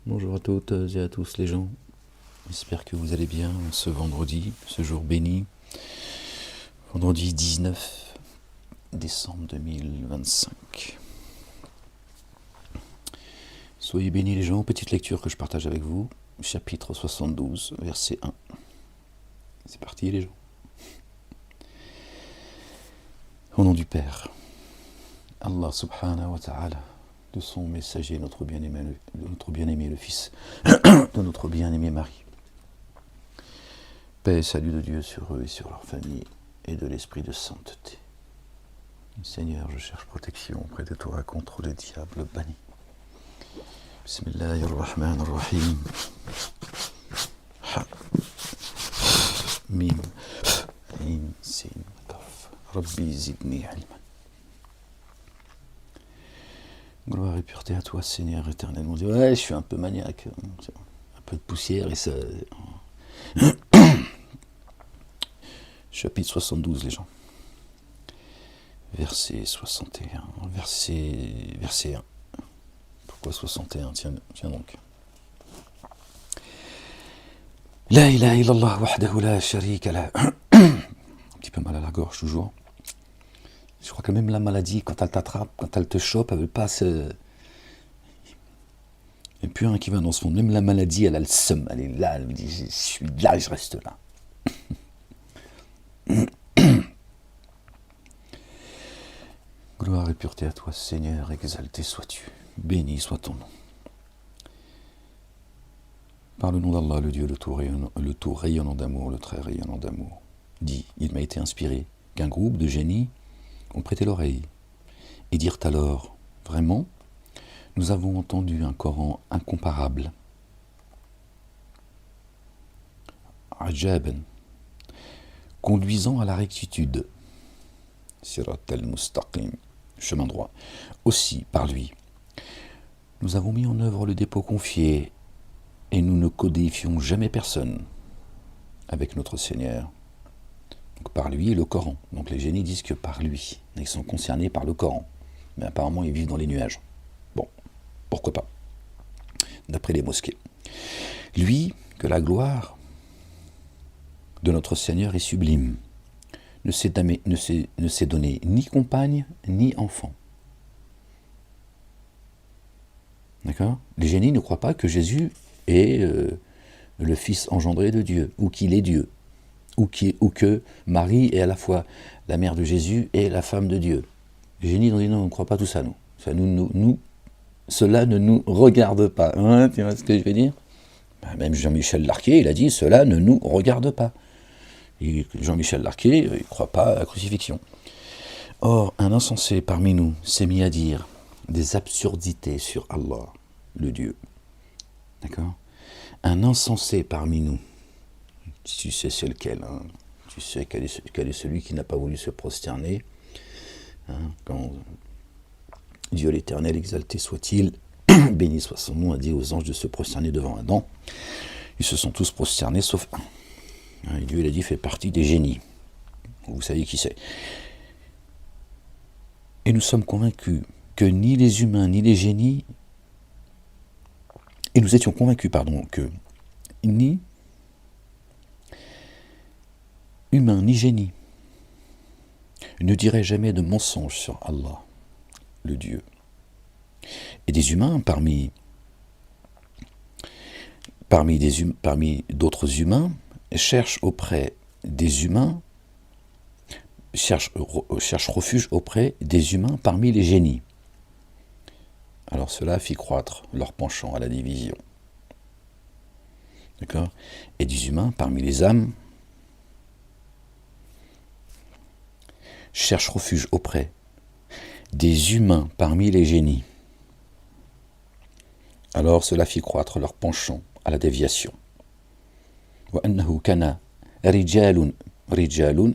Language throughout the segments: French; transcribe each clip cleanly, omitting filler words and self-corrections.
Bonjour à toutes et à tous les gens. J'espère que vous allez bien ce vendredi, ce jour béni. Vendredi 19 décembre 2025. Soyez bénis les gens. Petite lecture que je partage avec vous. Chapitre 72, verset 1. C'est parti les gens. Au nom du Père, Allah subhanahu wa ta'ala, de son messager, notre bien-aimé le Fils de notre bien-aimé Marie. Paix et salut de Dieu sur eux et sur leur famille, et de l'esprit de sainteté. Seigneur, je cherche protection auprès de toi contre le diable banni. Bismillahirrahmanirrahim. Ha. Mim. Ain. Sin. Kaf. Rabbi zidni ilman. Gloire et pureté à toi, Seigneur éternel, mon Dieu. Ouais, je suis un peu maniaque. Un peu de poussière et ça... Chapitre 72, les gens. Verset 61. Verset 1. Pourquoi 61 ? Tiens donc. La ilaha illallah wahdahu la sharika la. Un petit peu mal à la gorge toujours. Je crois que même la maladie, quand elle t'attrape, quand elle te chope, elle veut pas se... Il n'y a plus un qui va dans ce monde. Même la maladie, elle a le seum. Elle est là, elle me dit, je suis là, je reste là. Gloire et pureté à toi, Seigneur, exalté sois-tu. Béni soit ton nom. Par le nom d'Allah, le Dieu, le tout rayonnant d'amour, le très rayonnant d'amour. Dit, il m'a été inspiré qu'un groupe de génies ont prêté l'oreille et dirent alors, vraiment, nous avons entendu un Coran incomparable. Ajaban, conduisant à la rectitude. Sirat al-Mustaqim, chemin droit. Aussi, par lui, nous avons mis en œuvre le dépôt confié et nous ne codifions jamais personne avec notre Seigneur. Donc par lui, le Coran. Donc les génies disent que par lui, ils sont concernés par le Coran. Mais apparemment, ils vivent dans les nuages. Bon, pourquoi pas, d'après les mosquées. Lui, que la gloire de notre Seigneur est sublime, ne s'est donné ni compagne, ni enfant. D'accord ? Les génies ne croient pas que Jésus est le Fils engendré de Dieu, ou qu'il est Dieu, ou que Marie est à la fois la mère de Jésus et la femme de Dieu. Les génies ont dit non, on ne croit pas tout ça, nous. Ça, cela ne nous regarde pas. Hein, tu vois ce que je veux dire ? Même Jean-Michel Larquet, il a dit, cela ne nous regarde pas. Et Jean-Michel Larquet, il ne croit pas à la crucifixion. Or, un insensé parmi nous s'est mis à dire des absurdités sur Allah, le Dieu. D'accord ? Un insensé parmi nous, tu sais c'est lequel, hein ? Tu sais quel est celui qui n'a pas voulu se prosterner, hein, quand Dieu l'Éternel, exalté soit-il, béni soit son nom, a dit aux anges de se prosterner devant Adam. Ils se sont tous prosternés sauf un. Et Dieu, il a dit, fait partie des génies. Vous savez qui c'est. Et nous sommes convaincus que ni les humains, ni les génies, et nous étions convaincus, que ni humains, ni génies ne diraient jamais de mensonge sur Allah, le Dieu. Et des humains, parmi d'autres humains, cherchent refuge auprès des humains parmi les génies. Alors cela fit croître leur penchant à la division. D'accord ? Et des humains parmi les âmes cherchent refuge auprès des humains parmi les génies. Alors cela fit croître leur penchant à la déviation. وَأَنَّهُ كَانَ رِجَالٌ,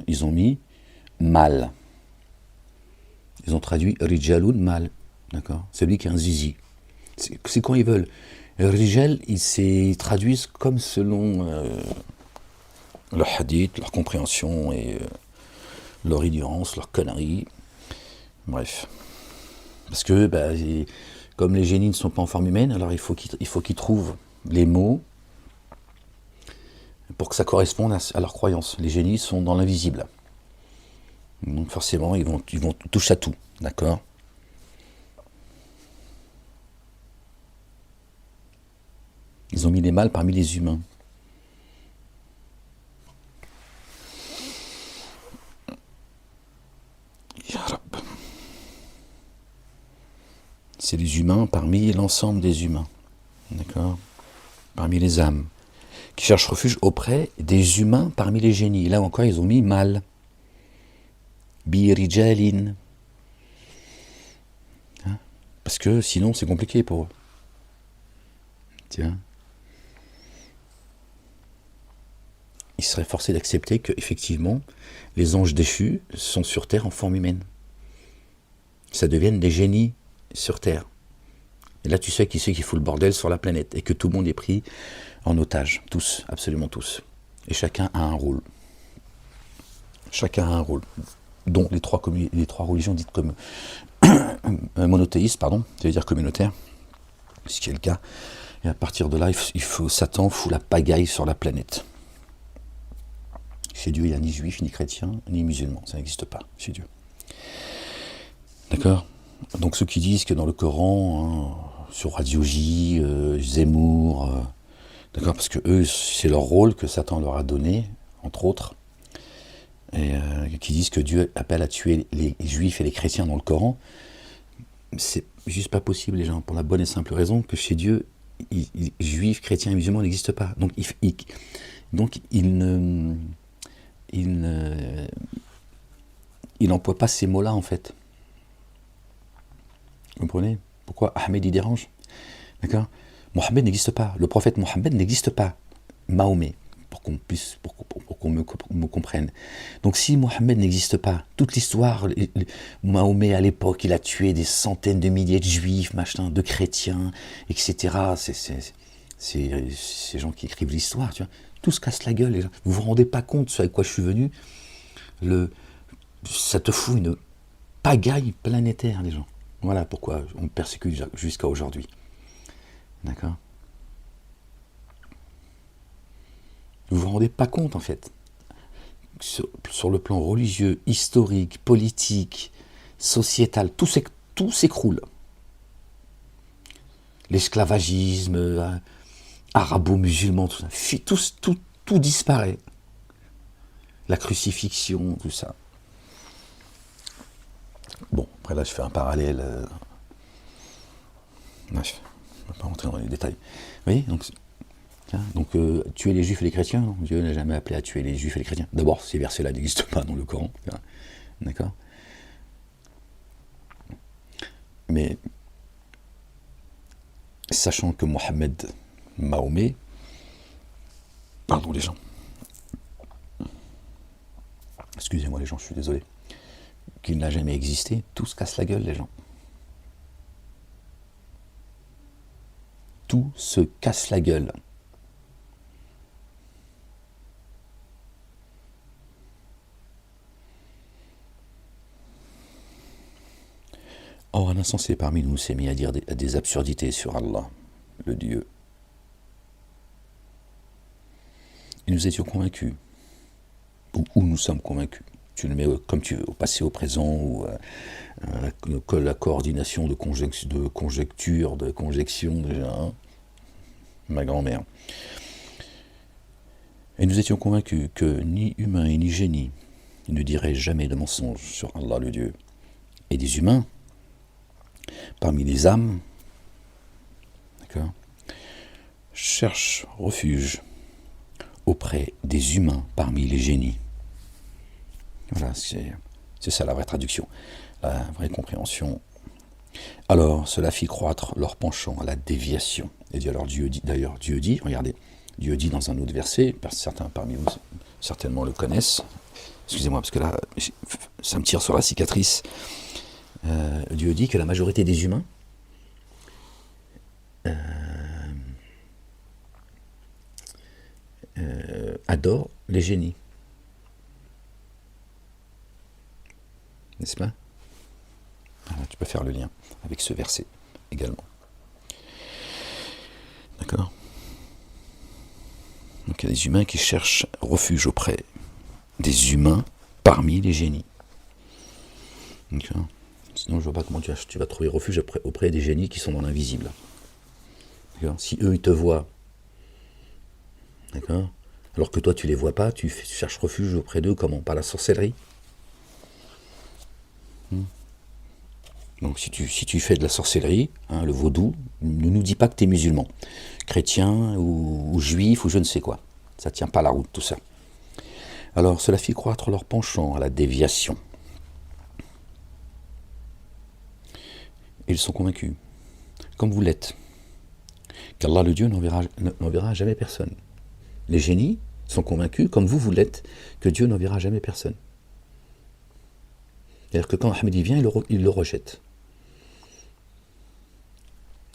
ils ont mis mal. Ils ont traduit rijalun mal. D'accord ? C'est lui qui a un zizi. C'est quand ils veulent. Rijal, ils traduisent comme selon leur hadith, leur compréhension et leur ignorance, leur connerie. Bref. Parce que Comme les génies ne sont pas en forme humaine, alors il faut qu'ils trouvent les mots pour que ça corresponde à leur croyance. Les génies sont dans l'invisible. Donc forcément, ils vont toucher à tout, d'accord? Ils ont mis les mâles parmi les humains. C'est les humains parmi l'ensemble des humains, d'accord? Parmi les âmes, qui cherchent refuge auprès des humains parmi les génies. Là encore, ils ont mis mâle. Birijalin. Hein? Parce que sinon, c'est compliqué pour eux. Tiens. Ils seraient forcés d'accepter qu'effectivement, les anges déchus sont sur Terre en forme humaine. Ça devienne des génies sur Terre. Et là, tu sais qui c'est qui fout le bordel sur la planète et que tout le monde est pris en otage. Tous, absolument tous. Et chacun a un rôle. Chacun a un rôle. Dont les trois religions dites comme monothéistes, pardon, c'est-à-dire communautaires, ce qui est le cas. Et à partir de là, Satan fout la pagaille sur la planète. Chez Dieu, il n'y a ni juif, ni chrétien, ni musulman. Ça n'existe pas chez Dieu. D'accord? Donc ceux qui disent que dans le Coran, sur Radio J, Zemmour, d'accord, parce que eux, c'est leur rôle que Satan leur a donné, entre autres, et qui disent que Dieu appelle à tuer les juifs et les chrétiens dans le Coran, c'est juste pas possible, les gens, pour la bonne et simple raison que chez Dieu, juifs, chrétiens et musulmans n'existent pas. Donc il n'emploie pas ces mots-là, en fait. Vous comprenez? Pourquoi Ahmed y dérange? D'accord? Mohammed n'existe pas. Le prophète Mohammed n'existe pas. Mahomet, pour qu'on me comprenne. Donc si Mohammed n'existe pas, toute l'histoire, Mahomet à l'époque, il a tué des centaines de milliers de juifs, machin, de chrétiens, etc. C'est ces gens qui écrivent l'histoire, tu vois. Tout se casse la gueule, les gens. Vous vous rendez pas compte ce avec quoi je suis venu? Ça te fout une pagaille planétaire, les gens. Voilà pourquoi on me persécute jusqu'à aujourd'hui. D'accord? Vous vous rendez pas compte, en fait. Sur le plan religieux, historique, politique, sociétal, tout s'écroule. L'esclavagisme, arabo-musulman, tout disparaît. La crucifixion, tout ça. Bon, après là, je fais un parallèle. Bref, je ne vais pas rentrer dans les détails. Vous voyez, donc tuer les juifs et les chrétiens, non, Dieu n'a jamais appelé à tuer les juifs et les chrétiens. D'abord, ces versets-là n'existent pas dans le Coran. D'accord? Mais, sachant que Mahomet, pardon les gens, excusez-moi les gens, je suis désolé, qu'il n'a jamais existé, tout se casse la gueule, les gens. Tout se casse la gueule. Or, un insensé parmi nous s'est mis à dire des absurdités sur Allah, le Dieu. Et nous étions convaincus, ou nous sommes convaincus. Tu le mets comme tu veux, au passé, au présent, ou la coordination de conjecture, de conjection, déjà, hein, ma grand-mère. Et nous étions convaincus que ni humain et ni génie ne diraient jamais de mensonge sur Allah le Dieu. Et des humains, parmi les âmes, d'accord, cherchent refuge auprès des humains parmi les génies. Voilà, c'est ça la vraie traduction, la vraie compréhension. Alors, cela fit croître leur penchant à la déviation. Et Dieu dit, regardez, Dieu dit dans un autre verset, certains parmi vous certainement le connaissent, excusez-moi parce que là, ça me tire sur la cicatrice, Dieu dit que la majorité des humains adorent les génies. N'est-ce pas? Voilà, tu peux faire le lien avec ce verset. également. D'accord? Donc il y a des humains qui cherchent refuge auprès des humains parmi les génies. D'accord? Sinon, je vois pas comment tu vas trouver refuge auprès des génies qui sont dans l'invisible. D'accord? Si eux, ils te voient, d'accord? Alors que toi, tu les vois pas, tu cherches refuge auprès d'eux, comment? Par la sorcellerie? Donc si tu fais de la sorcellerie, hein, le vaudou, ne nous dis pas que tu es musulman, chrétien ou juif ou je ne sais quoi. Ça ne tient pas la route tout ça. Alors cela fit croître leur penchant à la déviation. Ils sont convaincus, comme vous l'êtes, qu'Allah le Dieu n'enverra jamais personne. Les génies sont convaincus, comme vous l'êtes, que Dieu n'enverra jamais personne. C'est-à-dire que quand Ahmed y vient, il le rejette.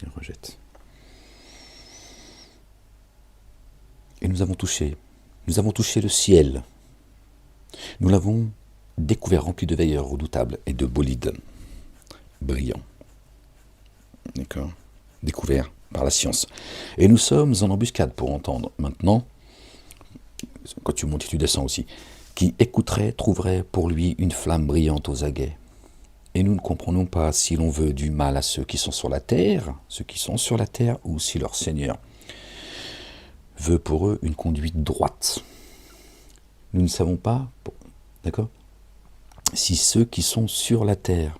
Il le rejette. Et nous avons touché le ciel. Nous l'avons découvert rempli de veilleurs redoutables et de bolides brillants. D'accord? Découvert par la science. Et nous sommes en embuscade pour entendre. Maintenant, quand tu montes et tu descends aussi, qui écouterait, trouverait pour lui une flamme brillante aux aguets. Et nous ne comprenons pas si l'on veut du mal à ceux qui sont sur la terre, ou si leur Seigneur veut pour eux une conduite droite. Nous ne savons pas, d'accord, si ceux qui sont sur la terre,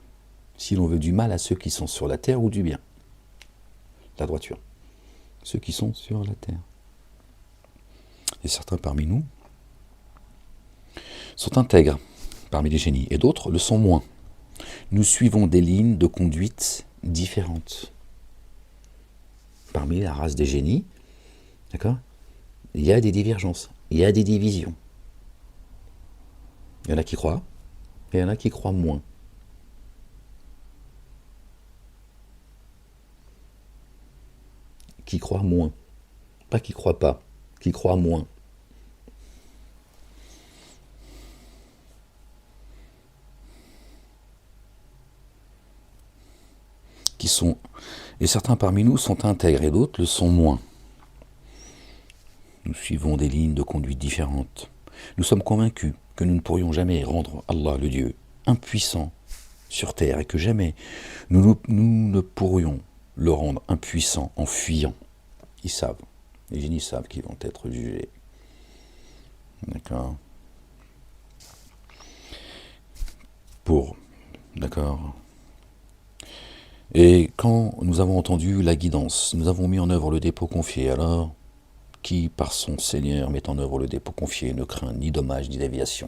si l'on veut du mal à ceux qui sont sur la terre ou du bien. La droiture. Ceux qui sont sur la terre. Et certains parmi nous sont intègres parmi les génies, et d'autres le sont moins. Nous suivons des lignes de conduite différentes. Parmi la race des génies, d'accord, il y a des divergences, il y a des divisions. Il y en a qui croient, et il y en a qui croient moins. Qui croient moins. Pas qui croient pas, qui croient moins. Et certains parmi nous sont intègres et d'autres le sont moins. Nous suivons des lignes de conduite différentes. Nous sommes convaincus que nous ne pourrions jamais rendre Allah le Dieu impuissant sur terre et que jamais nous ne pourrions le rendre impuissant en fuyant. Ils savent, les génies savent qu'ils vont être jugés. D'accord? D'accord? Et quand nous avons entendu la guidance, nous avons mis en œuvre le dépôt confié. Alors, qui par son Seigneur met en œuvre le dépôt confié ne craint ni dommage ni déviation.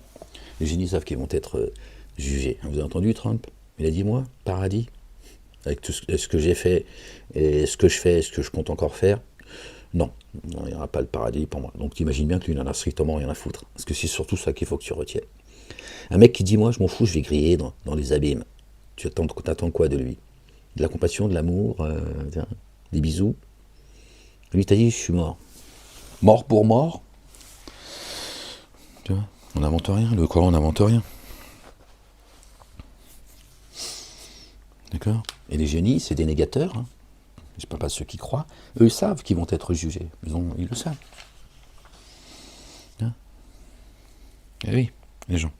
Les génies savent qu'ils vont être jugés. Vous avez entendu Trump? Il a dit, moi, paradis, avec tout ce que j'ai fait, et ce que je fais, et ce que je compte encore faire. Non, il n'y aura pas le paradis pour moi. Donc tu imagines bien que lui, il n'en a strictement rien à foutre. Parce que c'est surtout ça qu'il faut que tu retiennes. Un mec qui dit, moi, je m'en fous, je vais griller dans les abîmes. Tu attends quoi de lui? De la compassion, de l'amour, des bisous. Lui, t'as dit, je suis mort. Mort pour mort. Tu vois, on n'invente rien. Le Coran n'invente rien. D'accord? Et les génies, c'est des négateurs. Hein. Je ne parle pas de ceux qui croient. Eux savent qu'ils vont être jugés. Ils le savent. Hein? Eh oui, les gens.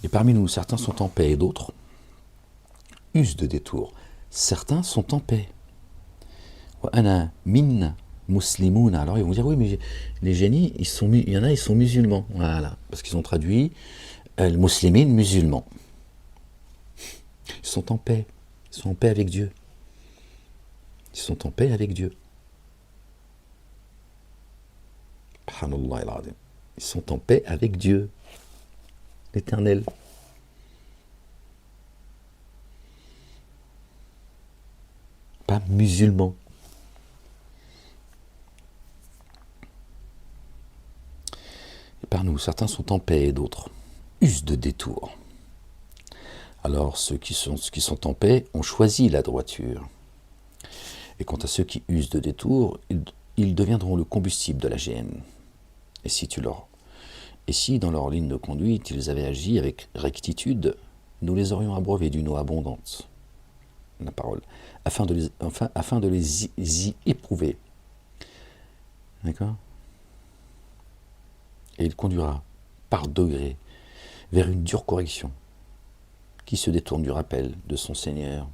Et parmi nous, certains sont en paix et d'autres usent de détours. Certains sont en paix. Ana min muslimoun. Alors ils vont dire, oui, mais les génies, il y en a, ils sont musulmans. Voilà, parce qu'ils ont traduit muslimin, musulman. Ils sont en paix. Ils sont en paix avec Dieu. Ils sont en paix avec Dieu. Ils sont en paix avec Dieu, l'Éternel. Pas musulmans. Et par nous, certains sont en paix et d'autres usent de détours. Alors ceux qui sont en paix ont choisi la droiture. Et quant à ceux qui usent de détours, ils deviendront le combustible de la géhenne. Et si dans leur ligne de conduite, ils avaient agi avec rectitude, nous les aurions abreuvés d'une eau abondante. la parole, afin de les y éprouver. D'accord? Et il conduira par degrés vers une dure correction qui se détourne du rappel de son Seigneur.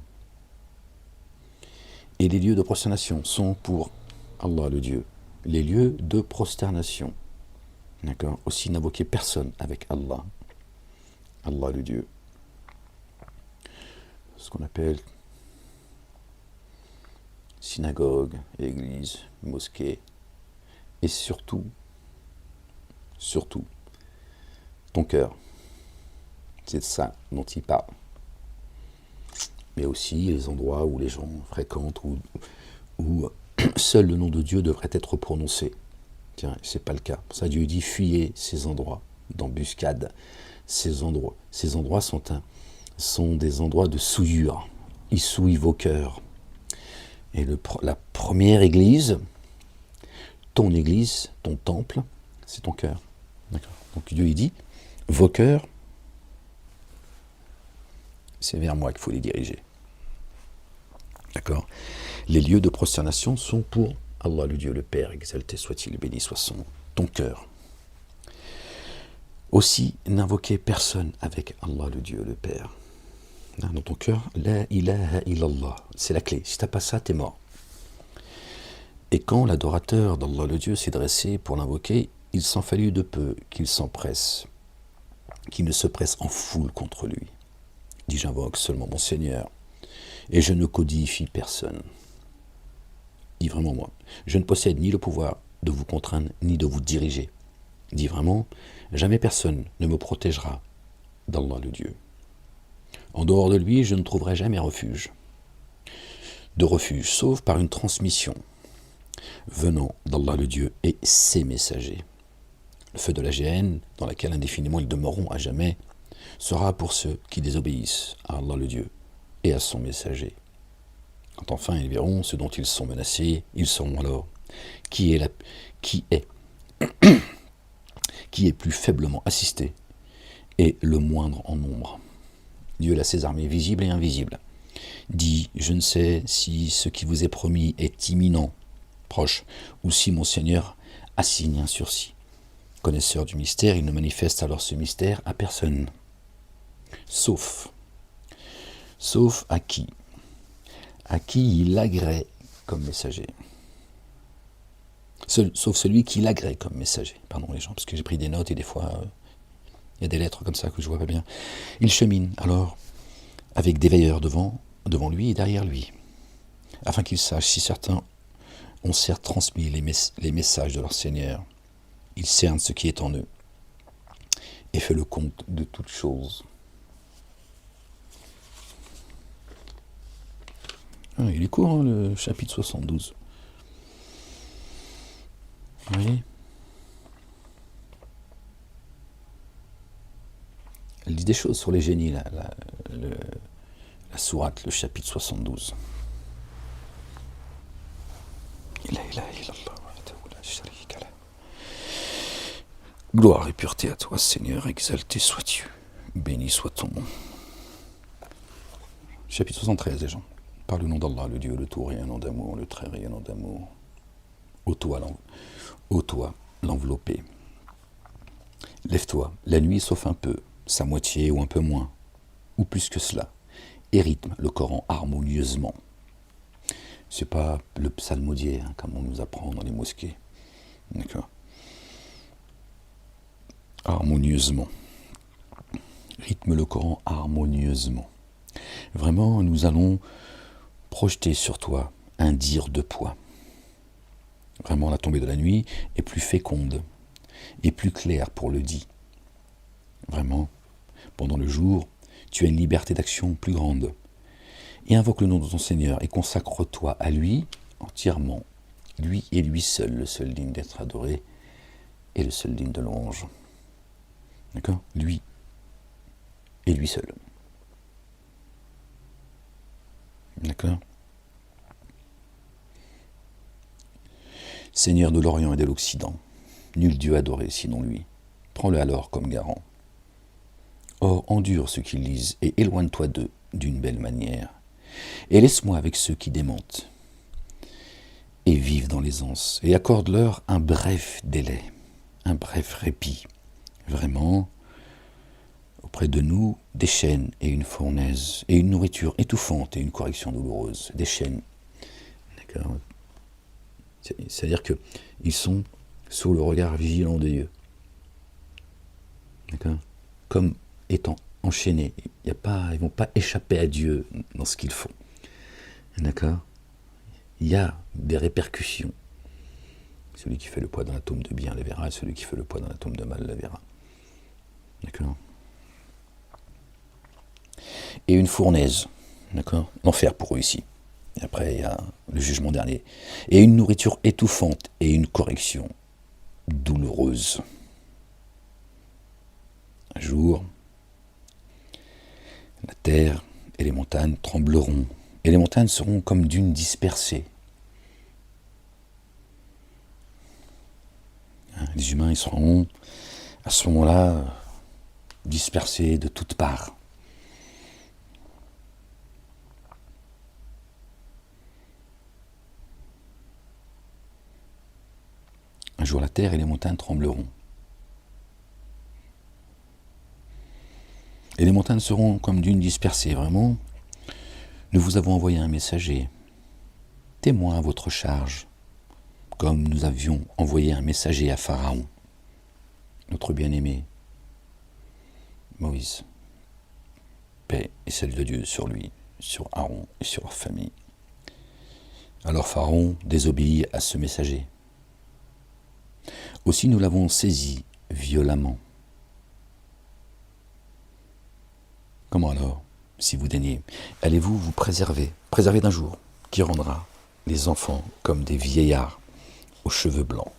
Et les lieux de prosternation sont pour Allah le Dieu, les lieux de prosternation. D'accord? Aussi n'invoquer personne avec Allah. Allah le Dieu. Ce qu'on appelle synagogue, église, mosquée. Et surtout, ton cœur. C'est de ça dont il parle. Mais aussi les endroits où les gens fréquentent, où seul le nom de Dieu devrait être prononcé. Tiens, c'est pas le cas. Pour ça, Dieu dit fuyez ces endroits d'embuscade. Ces endroits sont des endroits de souillure. Ils souillent vos cœurs. Et la première église, ton temple, c'est ton cœur. D'accord. Donc Dieu il dit, vos cœurs, c'est vers moi qu'il faut les diriger. D'accord. Les lieux de prosternation sont pour Allah le Dieu, le Père, exalté soit-il, béni soit ton cœur. Aussi, n'invoquez personne avec Allah le Dieu, le Père. Dans ton cœur, la ilaha illallah, c'est la clé. Si tu n'as pas ça, tu es mort. Et quand l'adorateur d'Allah le Dieu s'est dressé pour l'invoquer, il s'en fallut de peu qu'il s'empresse, qu'il ne se presse en foule contre lui. Dit j'invoque seulement mon Seigneur, et je ne codifie personne. Dit vraiment moi, je ne possède ni le pouvoir de vous contraindre, ni de vous diriger. Dit vraiment, jamais personne ne me protégera d'Allah le Dieu. En dehors de lui, je ne trouverai jamais refuge, sauf par une transmission venant d'Allah le Dieu et ses messagers. Le feu de la géhenne, dans laquelle indéfiniment ils demeureront à jamais, sera pour ceux qui désobéissent à Allah le Dieu et à son messager. Quand enfin ils verront ce dont ils sont menacés, ils sauront alors qui est plus faiblement assisté et le moindre en nombre. Dieu a ses armées visibles et invisibles. Dit, je ne sais si ce qui vous est promis est imminent, proche, ou si mon Seigneur assigne un sursis. Connaisseur du mystère, il ne manifeste alors ce mystère à personne. Sauf à qui il agrée comme messager. Sauf celui qui l'agrée comme messager. Pardon les gens, parce que j'ai pris des notes et des fois, il y a des lettres comme ça que je vois pas bien. Il chemine alors avec des veilleurs devant lui et derrière lui, afin qu'il sache si certains ont certes transmis les messages de leur Seigneur. Il cerne ce qui est en eux et fait le compte de toutes choses. Il est court, hein, le chapitre 72. Vous voyez ? Elle dit des choses sur les génies, la sourate, le chapitre 72. Gloire et pureté à toi, Seigneur, exalté sois-tu, béni soit ton nom. Chapitre 73, les gens. Par le nom d'Allah, le Dieu, le tout rayonnant d'amour, le très rayonnant d'amour. Ô toi, l'enveloppé. Lève-toi, la nuit sauf un peu, sa moitié ou un peu moins, ou plus que cela, et rythme le Coran harmonieusement. C'est pas le psalmodier, hein, comme on nous apprend dans les mosquées. D'accord. Harmonieusement. Rythme le Coran harmonieusement. Vraiment, nous allons projeter sur toi un dire de poids. Vraiment, la tombée de la nuit est plus féconde et plus claire pour le dit. Vraiment, pendant le jour, tu as une liberté d'action plus grande. Et invoque le nom de ton Seigneur et consacre-toi à lui entièrement. Lui et lui seul, le seul digne d'être adoré et le seul digne de louange. D'accord ? Lui et lui seul. D'accord ? Seigneur de l'Orient et de l'Occident, nul Dieu adoré sinon lui. Prends-le alors comme garant. Or, endure ce qu'ils lisent et éloigne-toi d'eux d'une belle manière. Et laisse-moi avec ceux qui démentent et vivent dans l'aisance, et accorde-leur un bref délai, un bref répit. Vraiment, auprès de nous, des chaînes et une fournaise, et une nourriture étouffante et une correction douloureuse. Des chaînes. D'accord. C'est-à-dire qu'ils sont sous le regard vigilant de Dieu. D'accord. Comme étant enchaînés. Ils ne vont pas échapper à Dieu dans ce qu'ils font. D'accord. Il y a des répercussions. Celui qui fait le poids d'un atome de bien le verra, et celui qui fait le poids d'un atome de mal le verra. D'accord. Et une fournaise. D'accord. L'enfer pour eux ici. Et après, il y a le jugement dernier. Et une nourriture étouffante et une correction douloureuse. Un jour, la terre et les montagnes trembleront, et les montagnes seront comme dunes dispersées. Les humains, ils seront à ce moment-là dispersés de toutes parts. Un jour, la terre et les montagnes trembleront. Et les montagnes seront comme dunes dispersées, vraiment. Nous vous avons envoyé un messager, témoin à votre charge, comme nous avions envoyé un messager à Pharaon, notre bien-aimé, Moïse. Paix et salut de Dieu sur lui, sur Aaron et sur leur famille. Alors Pharaon désobéit à ce messager. Aussi nous l'avons saisi violemment. Comment alors, si vous daignez, allez-vous vous préserver d'un jour qui rendra les enfants comme des vieillards aux cheveux blancs?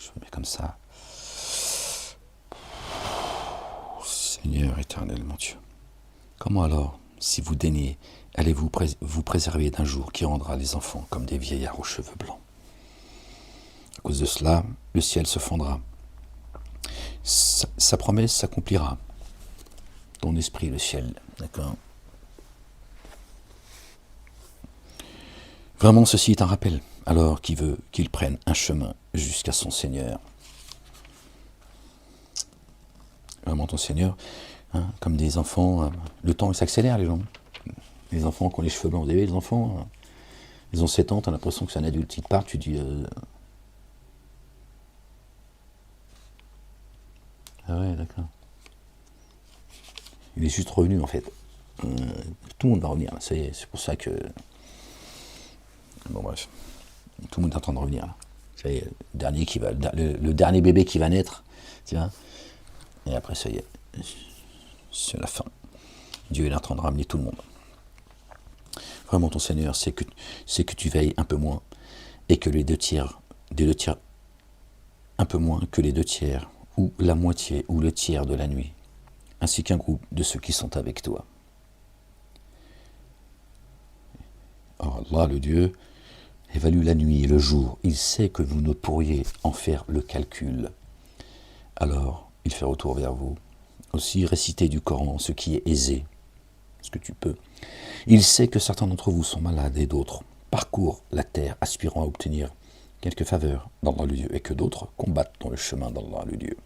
Je me mets comme ça. Seigneur éternel, mon Dieu. Comment alors, si vous daignez, allez-vous vous préserver d'un jour qui rendra les enfants comme des vieillards aux cheveux blancs? À cause de cela, le ciel se fendra. Sa promesse s'accomplira. Ton esprit, le ciel, d'accord? Vraiment, ceci est un rappel. Alors, qui veut qu'il prenne un chemin jusqu'à son Seigneur? Vraiment, ton Seigneur, comme des enfants, le temps s'accélère, les gens. Les enfants qui ont les cheveux blancs, vous avez les enfants, ils ont 7 ans, tu as l'impression que c'est un adulte, il te parle, tu dis... Ah ouais, d'accord. Il est juste revenu, en fait. Tout le monde va revenir, là. C'est pour ça que... Bon, bref. Tout le monde est en train de revenir, là. Ça y est, le dernier bébé qui va naître, tu vois. Et après, ça y est. C'est la fin. Dieu est en train de ramener tout le monde. Vraiment, ton Seigneur, c'est que tu veilles un peu moins, et que les deux tiers, un peu moins que les 2 tiers, ou la moitié, ou le tiers de la nuit, ainsi qu'un groupe de ceux qui sont avec toi. Or, Allah, le Dieu, évalue la nuit et le jour. Il sait que vous ne pourriez en faire le calcul. Alors, il fait retour vers vous. Aussi, récitez du Coran ce qui est aisé, ce que tu peux. Il sait que certains d'entre vous sont malades et d'autres parcourent la terre aspirant à obtenir quelques faveurs d'Allah le Dieu, et que d'autres combattent dans le chemin d'Allah le Dieu.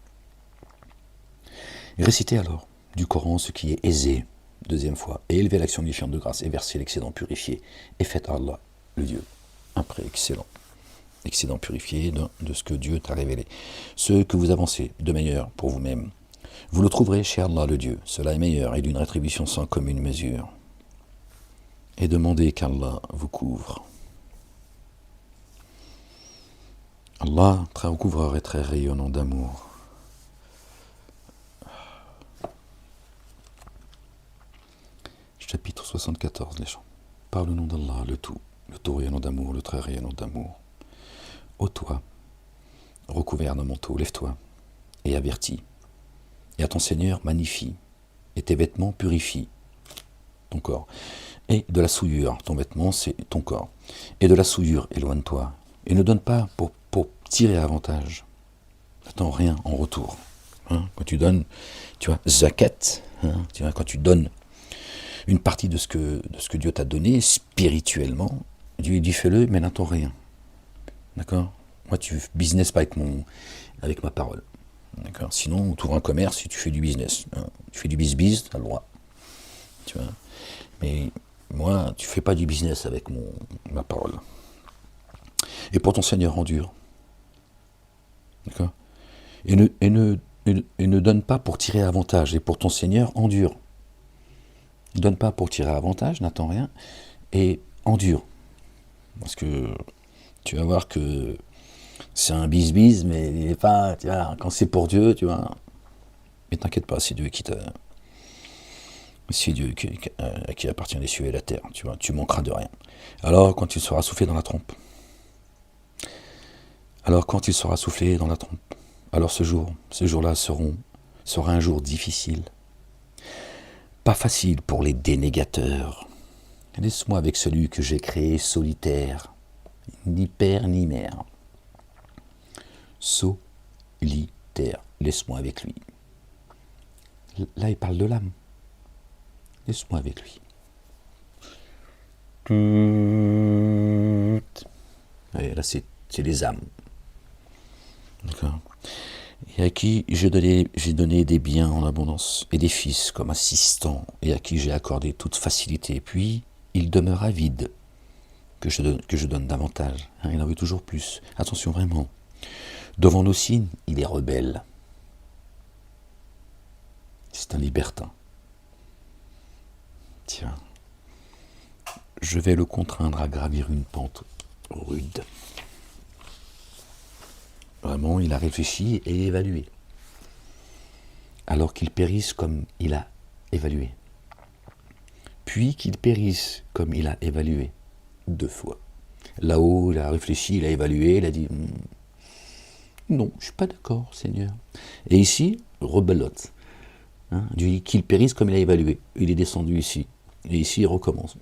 Récitez alors du Coran ce qui est aisé, 2e fois, et élevez l'action glorifiante de grâce, et versez l'excédent purifié, et faites à Allah le Dieu un prêt excédent purifié de ce que Dieu t'a révélé. Ce que vous avancez de meilleur pour vous-même, vous le trouverez chez Allah le Dieu. Cela est meilleur et d'une rétribution sans commune mesure. Et demandez qu'Allah vous couvre. Allah, très recouvreur et très rayonnant d'amour. Chapitre 74, les chants. Par le nom d'Allah, le tout rayonnant d'amour, le très rayonnant d'amour. Ô toi, recouvert d'un manteau, lève-toi et avertis. Et à ton Seigneur, magnifie, et tes vêtements purifient ton corps. Et de la souillure, ton vêtement, c'est ton corps. Et de la souillure, éloigne-toi. Et ne donne pas pour tirer avantage. N'attends rien en retour. Quand tu donnes, tu vois, zakat, tu vois, quand tu donnes une partie de ce que Dieu t'a donné spirituellement, Dieu lui dit fais-le, mais n'attends rien. D'accord? Moi, tu business pas avec ma parole. D'accord? Sinon, tu ouvres un commerce si tu fais du business. Hein. Tu fais du biz-biz, tu as le droit. Tu vois? Mais moi, tu fais pas du business avec ma parole. Et pour ton Seigneur, endure. D'accord? Et ne donne pas pour tirer avantage. Et pour ton Seigneur, endure. Ne donne pas pour tirer avantage, n'attends rien. Et endure. Parce que tu vas voir que c'est un bis-bis, mais il n'est pas, tu vois, quand c'est pour Dieu, tu vois. Mais t'inquiète pas, c'est Dieu c'est Dieu à qui appartient les cieux et la terre, tu vois, tu manqueras de rien. Alors quand il sera soufflé dans la trompe, alors ce jour-là sera un jour difficile, pas facile pour les dénégateurs. Laisse-moi avec celui que j'ai créé solitaire, ni père ni mère. Solitaire, laisse-moi avec lui. Là, il parle de l'âme. Laisse-moi avec lui. Ouais, là, c'est les âmes. D'accord. Et à qui j'ai donné des biens en abondance, et des fils comme assistants, et à qui j'ai accordé toute facilité. Puis, il demeura vide, que je donne davantage. Hein, il en veut toujours plus. Attention vraiment. Devant nos signes, il est rebelle. C'est un libertin. Tiens, je vais le contraindre à gravir une pente rude. Vraiment, il a réfléchi et évalué. Alors qu'il périsse comme il a évalué. Puis qu'il périsse comme il a évalué 2 fois. Là-haut, il a réfléchi, il a évalué, il a dit non, je ne suis pas d'accord, Seigneur. Et ici, rebelote. Hein, Dieu dit qu'il périsse comme il a évalué. Il est descendu ici. Et ici, il recommence.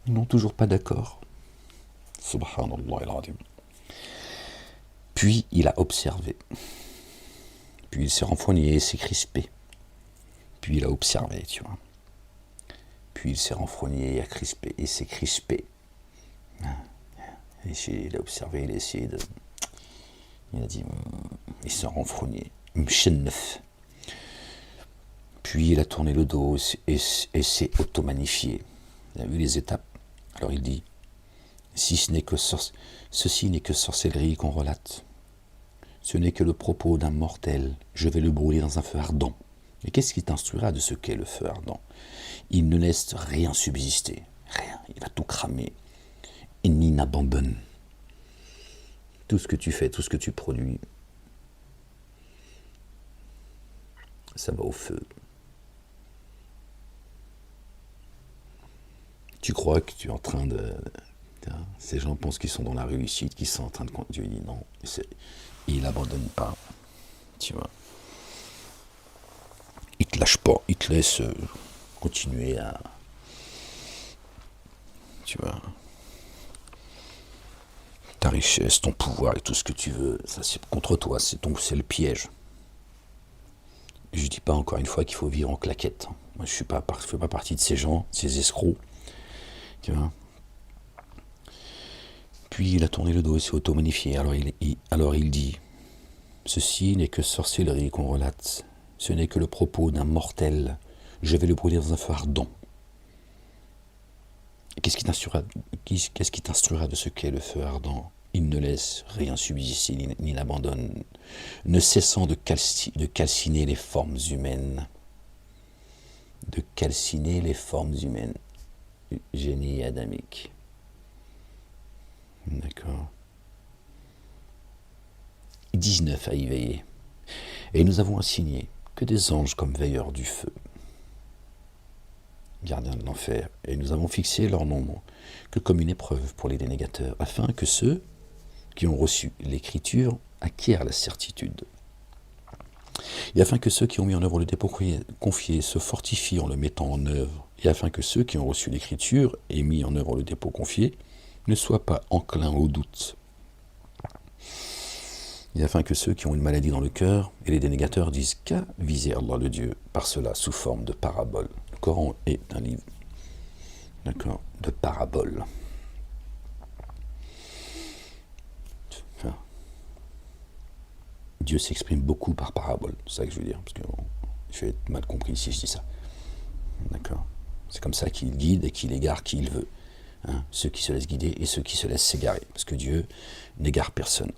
Non, toujours pas d'accord. Subhanallah al-Azim. Puis il a observé. Puis il s'est renfrogné, s'est crispé. Puis il a observé, tu vois. Puis il s'est renfrogné, a crispé, et s'est crispé. Il a observé, il a essayé de... Il a dit... Il s'est renfrogné. Mshennef. Puis il a tourné le dos et s'est auto-magnifié. Il a vu les étapes. Alors il dit... Ceci n'est que sorcellerie qu'on relate. Ce n'est que le propos d'un mortel. Je vais le brûler dans un feu ardent. Et qu'est-ce qui t'instruira de ce qu'est le feu ardent? Il ne laisse rien subsister. Rien. Il va tout cramer. Et il n'abandonne. Tout ce que tu fais, tout ce que tu produis, ça va au feu. Tu crois que tu es en train de... Ces gens pensent qu'ils sont dans la réussite, qu'ils sont en train de... Dieu dit non, il n'abandonne pas, tu vois. Il te lâche pas, il te laisse continuer à... Tu vois. Ta richesse, ton pouvoir et tout ce que tu veux, ça c'est contre toi, c'est le piège. Je ne dis pas encore une fois qu'il faut vivre en claquette. Moi je ne fais pas partie de ces gens, ces escrocs, tu vois. Puis il a tourné le dos et s'est auto-magnifié. Alors il dit, ceci n'est que sorcellerie qu'on relate. Ce n'est que le propos d'un mortel. Je vais le brûler dans un feu ardent. Qu'est-ce qui t'instruira de ce qu'est le feu ardent? Il ne laisse rien subsister ni n'abandonne, ne cessant de calciner les formes humaines. De calciner les formes humaines. Génie adamique. D'accord. 19 à y veiller. Et nous avons assigné que des anges comme veilleurs du feu, gardiens de l'enfer, et nous avons fixé leur nombre que comme une épreuve pour les dénégateurs, afin que ceux qui ont reçu l'écriture acquièrent la certitude, et afin que ceux qui ont mis en œuvre le dépôt confié se fortifient en le mettant en œuvre, et afin que ceux qui ont reçu l'écriture et mis en œuvre le dépôt confié ne soient pas enclins au doute. et afin que ceux qui ont une maladie dans le cœur et les dénégateurs disent qu'a visé Allah le Dieu par cela sous forme de parabole. Le Coran est un livre, d'accord, de paraboles. Enfin, Dieu s'exprime beaucoup par parabole, c'est ça que je veux dire, parce que bon, je vais être mal compris si je dis ça. D'accord. C'est comme ça qu'il guide et qu'il égare qui il veut. Hein, ceux qui se laissent guider et ceux qui se laissent s'égarer, parce que Dieu n'égare personne.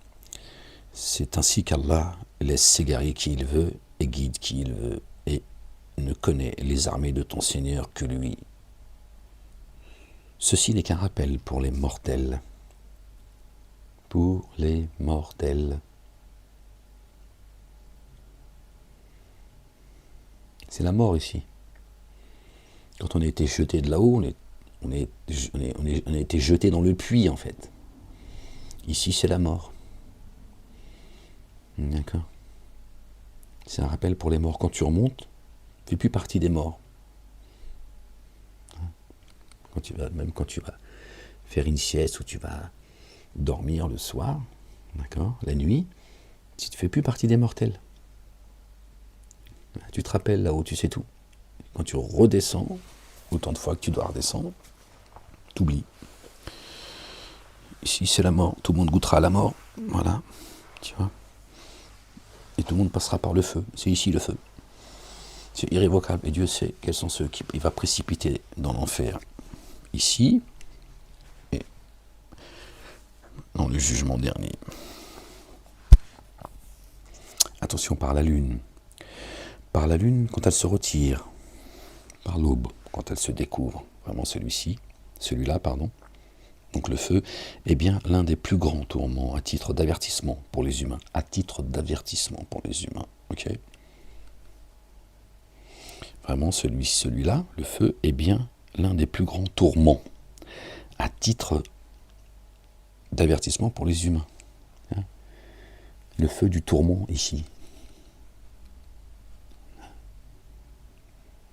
C'est ainsi qu'Allah laisse s'égarer qui il veut et guide qui il veut et ne connaît les armées de ton Seigneur que lui. Ceci n'est qu'un rappel pour les mortels. Pour les mortels. C'est la mort ici. Quand on a été jeté de là-haut, on a été jeté dans le puits en fait. Ici c'est la mort. D'accord. C'est un rappel pour les morts. Quand tu remontes, tu ne fais plus partie des morts. Même quand tu vas faire une sieste ou tu vas dormir le soir, d'accord, la nuit, tu ne fais plus partie des mortels. Tu te rappelles là-haut, tu sais tout. Quand tu redescends, autant de fois que tu dois redescendre, t'oublies. Ici c'est la mort, tout le monde goûtera à la mort, voilà, tu vois. Et tout le monde passera par le feu. C'est ici le feu. C'est irrévocable. Et Dieu sait quels sont ceux qu'il va précipiter dans l'enfer. Ici, et dans le jugement dernier. Attention par la lune. Par la lune quand elle se retire. Par l'aube quand elle se découvre. Vraiment celui-là, pardon. Donc le feu est bien l'un des plus grands tourments à titre d'avertissement pour les humains. À titre d'avertissement pour les humains. Ok ? Vraiment celui-là, le feu, est bien l'un des plus grands tourments à titre d'avertissement pour les humains. Hein ? Le feu du tourment ici.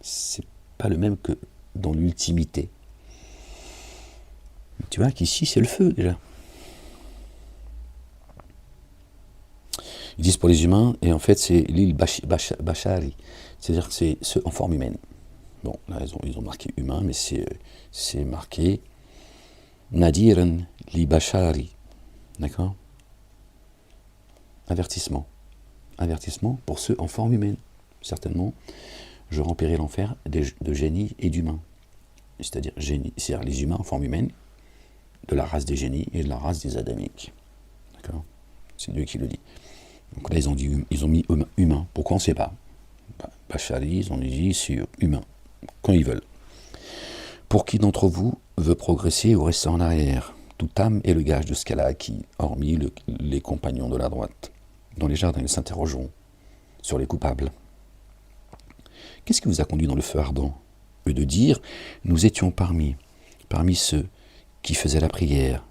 C'est pas le même que dans l'ultimité. Tu vois qu'ici, c'est le feu, déjà. Ils disent pour les humains, et en fait, c'est l'île Bashari. C'est-à-dire que c'est ceux en forme humaine. Bon, là, ils ont marqué humain, mais c'est marqué Nadiran li Bashari. D'accord ? Avertissement. Avertissement pour ceux en forme humaine. Certainement, je remplirai l'enfer de génies et d'humains. C'est-à-dire les humains en forme humaine, de la race des génies et de la race des adamiques. D'accord ? C'est Dieu qui le dit. Donc là, ils ont mis humain. Pourquoi on ne sait pas. Bachari, ils ont dit c'est humain. Quand ils veulent. Pour qui d'entre vous veut progresser ou rester en arrière ? Toute âme est le gage de ce qu'elle a acquis, hormis les compagnons de la droite. Dans les jardins, ils s'interrogeront sur les coupables. Qu'est-ce qui vous a conduit dans le feu ardent ? Eux de dire, nous étions parmi ceux qui faisaient la prière.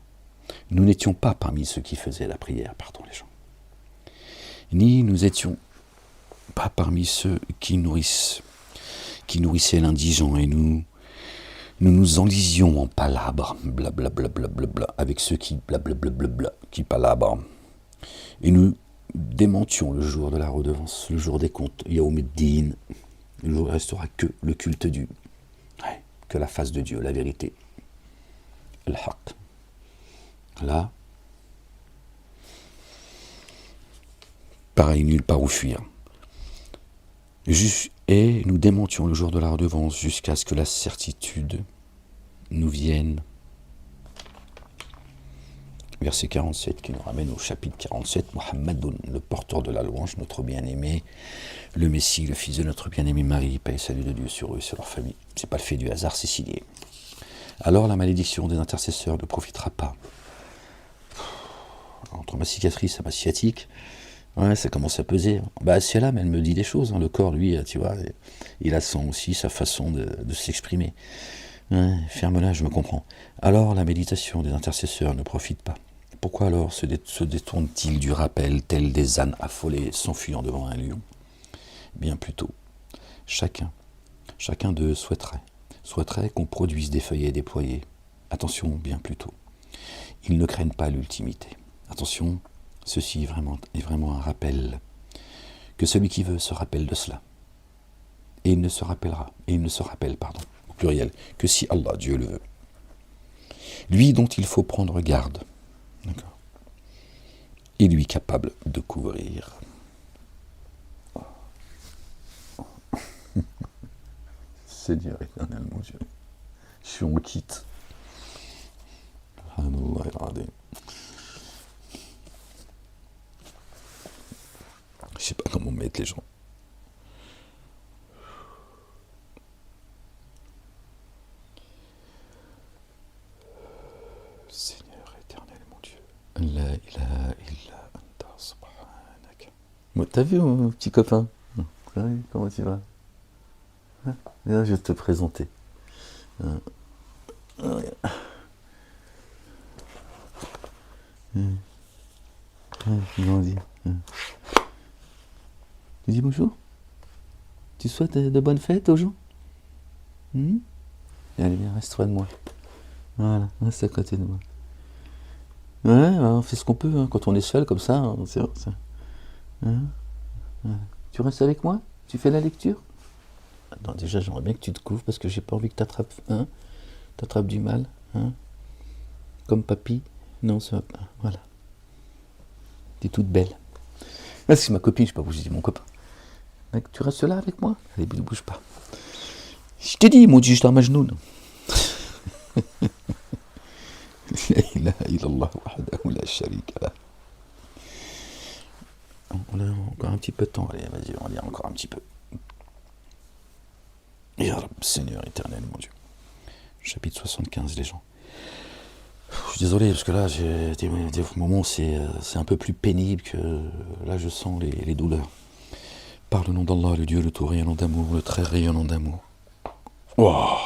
Nous n'étions pas parmi ceux qui faisaient la prière, pardon les gens. Ni nous étions pas parmi ceux qui nourrissaient l'indigent, et nous enlisions en palabres, blablabla, avec ceux qui blablabla, qui palabrent. Et nous démentions le jour de la redevance, le jour des comptes, Yawmuddin. Il ne restera que le culte que la face de Dieu, la vérité. Al-Haq. Là, pareil, nulle part où fuir. Et nous démentions le jour de la redevance jusqu'à ce que la certitude nous vienne. Verset 47 qui nous ramène au chapitre 47. Muhammadoun, le porteur de la louange, notre bien-aimé, le Messie, le fils de notre bien-aimé Marie, paix et salut de Dieu sur eux et sur leur famille. C'est pas le fait du hasard, c'est signé. Alors la malédiction des intercesseurs ne profitera pas. Entre ma cicatrice et ma sciatique, ouais, ça commence à peser. C'est là, mais elle me dit des choses. Le corps, lui, tu vois, il a aussi sa façon de s'exprimer. Ouais, ferme-la, je me comprends. Alors la méditation des intercesseurs ne profite pas. Pourquoi alors se détournent-ils du rappel, tels des ânes affolés s'enfuyant devant un lion ? Bien plutôt, chacun d'eux souhaiterait qu'on produise des feuillets déployés. Attention, bien plutôt. Ils ne craignent pas l'ultimité. Attention, Ceci est vraiment un rappel, que celui qui veut se rappelle de cela. Et il ne se rappelle, au pluriel, que si Allah, Dieu le veut. Lui dont il faut prendre garde, d'accord, et lui capable de couvrir. Seigneur éternel, mon Dieu, je suis en kit. Je sais pas comment mettre les gens. Seigneur éternel, mon Dieu. La ilaha illa anta subhanak. Bon, t'as vu mon petit copain? Oui, comment tu vas? Là, je vais te présenter. Comment on dit? Tu dis bonjour? Tu souhaites de bonnes fêtes aux gens? Allez, viens, reste près de moi. Voilà, reste à côté de moi. Ouais, on fait ce qu'on peut, hein, quand on est seul comme ça. Tu restes avec moi? Tu fais la lecture? Attends, déjà, j'aimerais bien que tu te couvres parce que j'ai pas envie que t'attrapes du mal. Comme papy. Non, ça va pas. Voilà. T'es toute belle. Ah, c'est ma copine, je sais pas où j'ai dit mon copain. Tu restes là avec moi? Allez, ne bouge pas. Je t'ai dit, mon Dieu, je t'en majnoun. La ilaha illallah wahdahu la sharika lah. On a encore un petit peu de temps. Allez, vas-y, on va lire encore un petit peu. Ya Rab, Seigneur éternel, mon Dieu. Chapitre 75, les gens. Je suis désolé, parce que là, j'ai des moments où c'est un peu plus pénible que... Là, je sens les douleurs. Par le nom d'Allah, le Dieu, le tout rayonnant d'amour, le très rayonnant d'amour. Oh.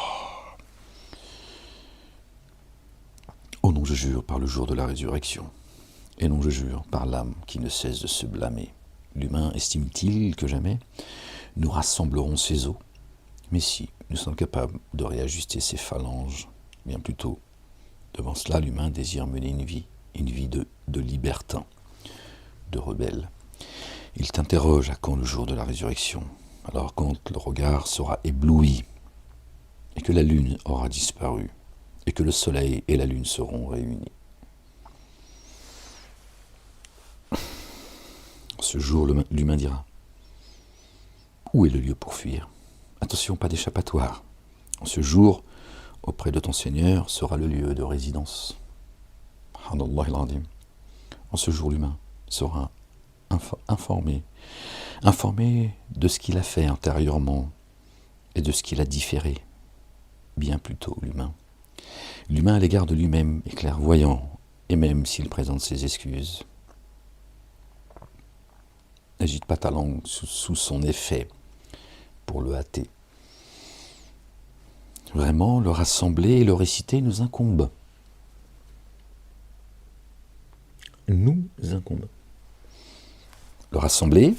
Oh non, je jure par le jour de la résurrection. Et non, je jure par l'âme qui ne cesse de se blâmer. L'humain estime-t-il que jamais nous rassemblerons ses os? Mais si, nous sommes capables de réajuster ses phalanges, bien plus tôt. Devant cela, l'humain désire mener une vie de libertin, de rebelle. Il t'interroge à quand le jour de la résurrection, alors quand le regard sera ébloui, et que la lune aura disparu, et que le soleil et la lune seront réunis. Ce jour, l'humain dira, où est le lieu pour fuir? Attention, pas d'échappatoire. En ce jour, auprès de ton Seigneur sera le lieu de résidence. En ce jour, l'humain sera informé de ce qu'il a fait intérieurement et de ce qu'il a différé. Bien plus tôt, l'humain. L'humain à l'égard de lui-même est clairvoyant, et même s'il présente ses excuses. N'agite pas ta langue sous son effet pour le hâter. Vraiment, le rassembler et le réciter nous incombe. Nous incombe. Le rassembler,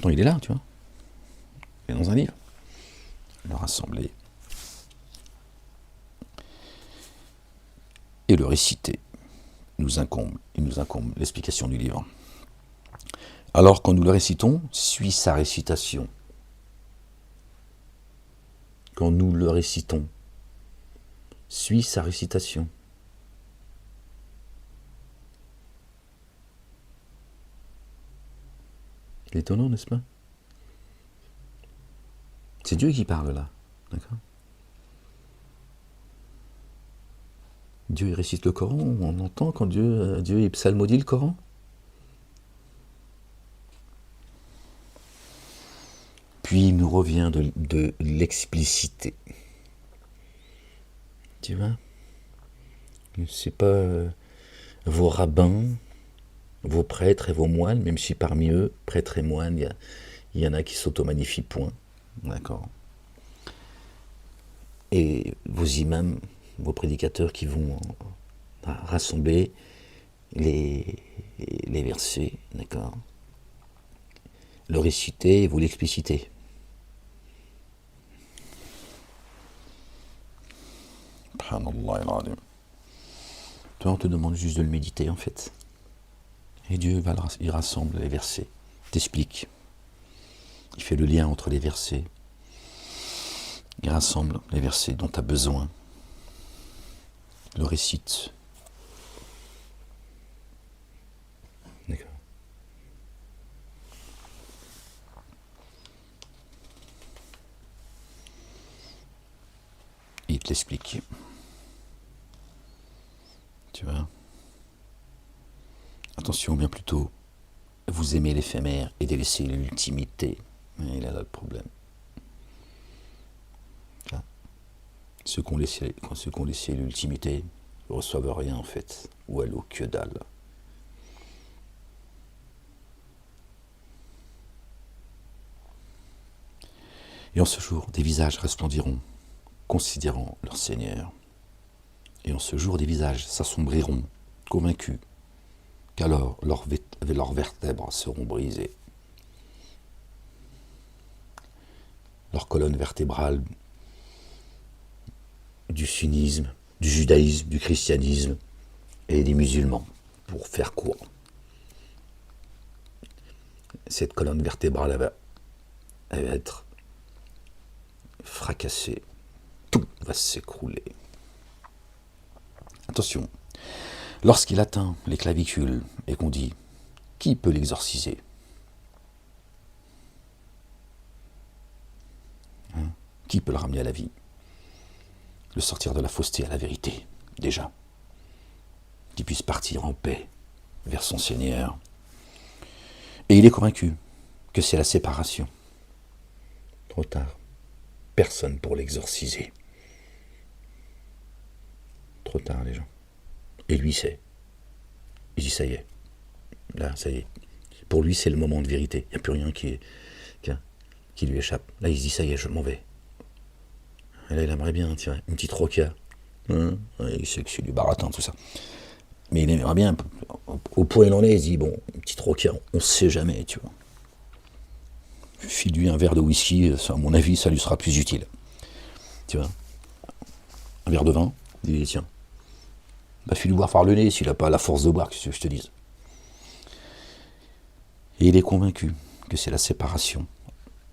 non, il est là, tu vois. Il est dans un livre. Le rassembler et le réciter nous incombe. Il nous incombe. L'explication du livre. Alors, quand nous le récitons, suit sa récitation. Quand nous le récitons, suit sa récitation. C'est étonnant, n'est-ce pas? C'est Dieu qui parle là, d'accord? Dieu il récite le Coran, on entend quand Dieu il psalmodie le Coran. Puis il nous revient de l'expliciter. Tu vois? C'est pas vos rabbins, vos prêtres et vos moines, même si parmi eux, prêtres et moines, il y en a qui s'auto-magnifient point. D'accord? Et vos imams, vos prédicateurs qui vont rassembler les versets, d'accord? Le réciter et vous l'expliciter. Toi, on te demande juste de le méditer en fait. Et Dieu, il rassemble les versets, t'explique. Il fait le lien entre les versets. Il rassemble les versets dont tu as besoin. Le récite. D'accord. Il te l'explique. Tu vois. Attention, bien plutôt, vous aimez l'éphémère et délaissez l'ultimité. Il a là le problème. Là. Ceux qui ont laissé l'ultimité ne reçoivent rien en fait. Ou allô, que dalle. Et en ce jour, des visages resplendiront, considérant leur Seigneur. Et en ce jour, des visages s'assombriront, convaincus qu'alors leurs vertèbres seront brisées. Leur colonne vertébrale du sunnisme, du judaïsme, du christianisme et des musulmans, pour faire court. Cette colonne vertébrale elle va être fracassée. Tout va s'écrouler. Attention, lorsqu'il atteint les clavicules et qu'on dit « Qui peut l'exorciser » Qui peut le ramener à la vie? Le sortir de la fausseté à la vérité, déjà. Qu'il puisse partir en paix vers son Seigneur. Et il est convaincu que c'est la séparation. Trop tard. Personne pour l'exorciser. Trop tard, les gens. Et lui sait. Il dit ça y est. Là, ça y est. Pour lui, c'est le moment de vérité. Il n'y a plus rien qui lui échappe. Là, il se dit ça y est, je m'en vais. Et là, il aimerait bien, tiens, une petite roca. Il sait que c'est du baratin, tout ça. Mais il aimerait bien, au point où il en est, il se dit, bon, une petite roca, on ne sait jamais, tu vois. File-lui un verre de whisky, ça, à mon avis, ça lui sera plus utile. Tu vois. Un verre de vin, il dit, tiens, bah, file-lui boire par le nez s'il n'a pas la force de boire, qu'est-ce que je te dise. Et il est convaincu que c'est la séparation.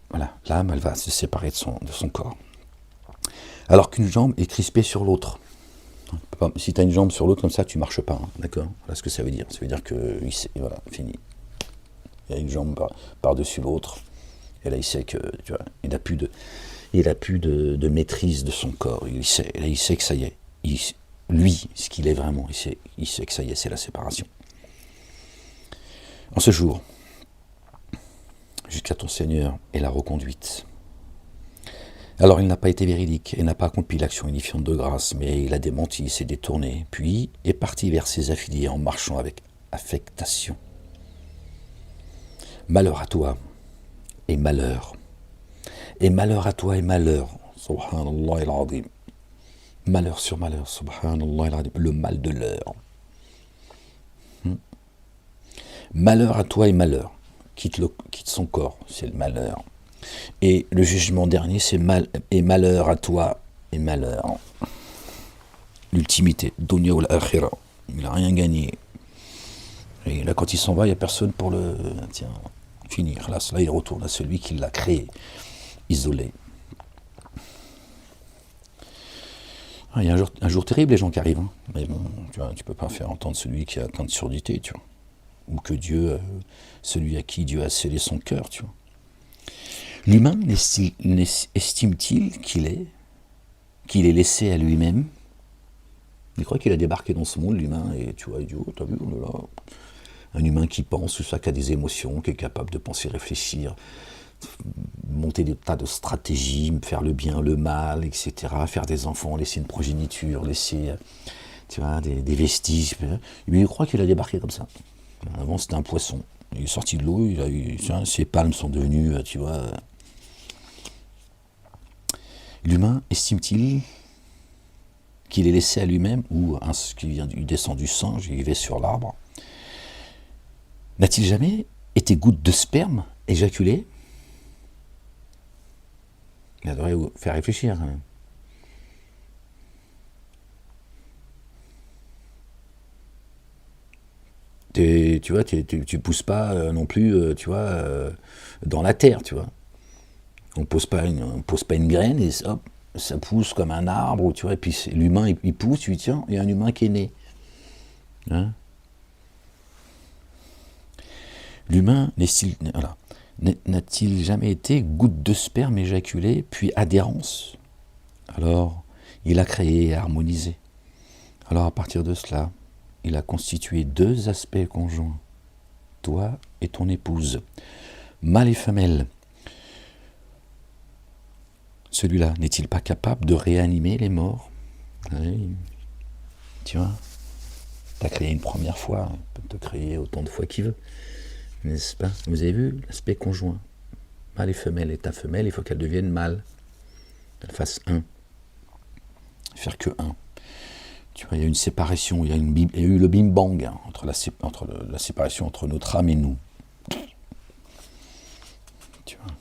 Voilà, l'âme, elle va se séparer de son corps. Alors qu'une jambe est crispée sur l'autre. Si tu as une jambe sur l'autre comme ça, tu ne marches pas, hein, d'accord? Voilà ce que ça veut dire. Ça veut dire que, voilà, fini. Il y a une jambe par-dessus l'autre. Et là, il sait que, tu vois, il n'a plus de maîtrise de son corps. Il sait que ça y est. Lui, ce qu'il est vraiment, il sait que ça y est, c'est la séparation. En ce jour, jusqu'à ton Seigneur est la reconduite. Alors il n'a pas été véridique et n'a pas accompli l'action unifiante de grâce, mais il a démenti, s'est détourné, puis est parti vers ses affiliés en marchant avec affectation. Malheur à toi et malheur. Et malheur à toi et malheur. Subhanallah al-Azim. Malheur sur malheur. Subhanallah al-Azim. Le mal de l'heure. Malheur à toi et malheur. Quitte son corps, c'est le malheur. Et le jugement dernier, c'est malheur à toi et malheur. L'ultimité, dunya ou l'akhira. Il n'a rien gagné. Et là, quand il s'en va, il n'y a personne pour finir. Là, il retourne à celui qui l'a créé, isolé. Il y a un jour terrible, les gens qui arrivent. Hein. Mais bon, tu ne peux pas faire entendre celui qui a atteint de surdité, tu vois. Ou que Dieu, celui à qui Dieu a scellé son cœur, tu vois. L'humain estime-t-il qu'il est laissé à lui-même? Il croit qu'il a débarqué dans ce monde, l'humain, et tu vois, idiot, t'as vu, on est là. Un humain qui pense, tout ça, qui a des émotions, qui est capable de penser, réfléchir, monter des tas de stratégies, faire le bien, le mal, etc., faire des enfants, laisser une progéniture, laisser, tu vois, des vestiges. Lui, il croit qu'il a débarqué comme ça. Avant, c'était un poisson. Il est sorti de l'eau, ses palmes sont devenues, tu vois. L'humain estime-t-il qu'il est laissé à lui-même, ou il descend du singe, il vivait sur l'arbre? N'a-t-il jamais été goutte de sperme éjaculée? Il devrait vous faire réfléchir. Hein. Tu vois, tu pousses pas non plus, tu vois, dans la terre, tu vois. On pose pas une graine et hop, ça pousse comme un arbre, tu vois, et puis l'humain, il pousse, tu dis, tiens, il y a un humain qui est né. Hein. L'humain n'a-t-il jamais été goutte de sperme éjaculée, puis adhérence? Alors, il a créé et harmonisé. Alors, à partir de cela, il a constitué deux aspects conjoints, toi et ton épouse, mâle et femelle. Celui-là n'est-il pas capable de réanimer les morts? Oui. Tu vois, t'as créé une première fois, il peut te créer autant de fois qu'il veut, n'est-ce pas? Vous avez vu l'aspect conjoint, mâle et femelle, et ta femelle, il faut qu'elle devienne mâle, qu'elle fasse un, faire que un. Tu vois, il y a une séparation, il y a eu le bim-bang hein, entre la séparation entre notre âme et nous. Tu vois.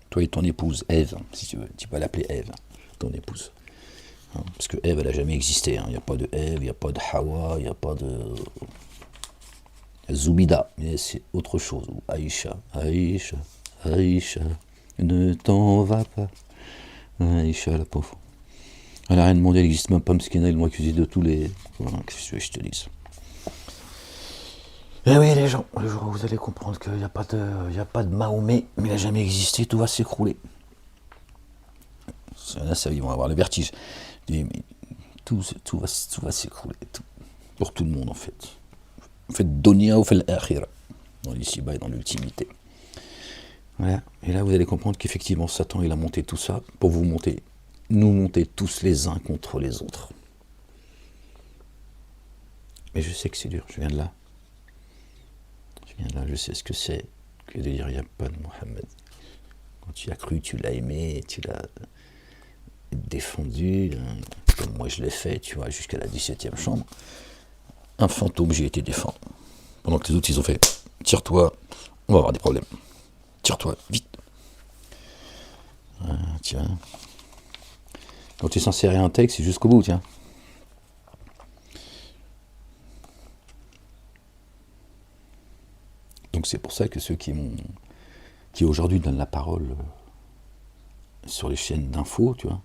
Toi et ton épouse, Ève, si tu veux, tu peux l'appeler Ève, ton épouse. Hein, parce que Ève, elle n'a jamais existé. Il n'y a pas de Ève, il n'y a pas de Hawa, il n'y a pas de Zoubida, mais c'est autre chose. Ou Aïcha, Aïcha, Aïcha, ne t'en va pas. Aïcha, la pauvre. Elle n'a rien demandé, elle n'existe même pas, Mskina, ils l'ont accusé de tous les... Voilà, qu'est-ce que je te dise. Eh oui, les gens, le jour où vous allez comprendre qu'il n'y a pas de Mahomet, mais il n'a jamais existé, tout va s'écrouler. Là, ça, ils vont avoir le vertige. Mais tout va s'écrouler. Pour tout le monde, en fait. En fait, Donia ou fait l'akhira. Dans l'ici-bas et dans l'ultimité. Voilà. Et là, vous allez comprendre qu'effectivement, Satan, il a monté tout ça pour nous monter tous les uns contre les autres. Mais je sais que c'est dur, je viens de là. Je sais ce que c'est que de dire il n'y a pas de Mohammed. Quand tu as cru, tu l'as aimé, tu l'as défendu, hein, comme moi je l'ai fait, tu vois, jusqu'à la 17e chambre. Un fantôme, j'ai été défendre. Pendant que les autres, ils ont fait tire-toi, on va avoir des problèmes. Tire-toi, vite. Tiens. Quand tu es censé un texte, c'est jusqu'au bout, tiens. Donc c'est pour ça que ceux qui aujourd'hui donnent la parole sur les chaînes d'infos, tu vois,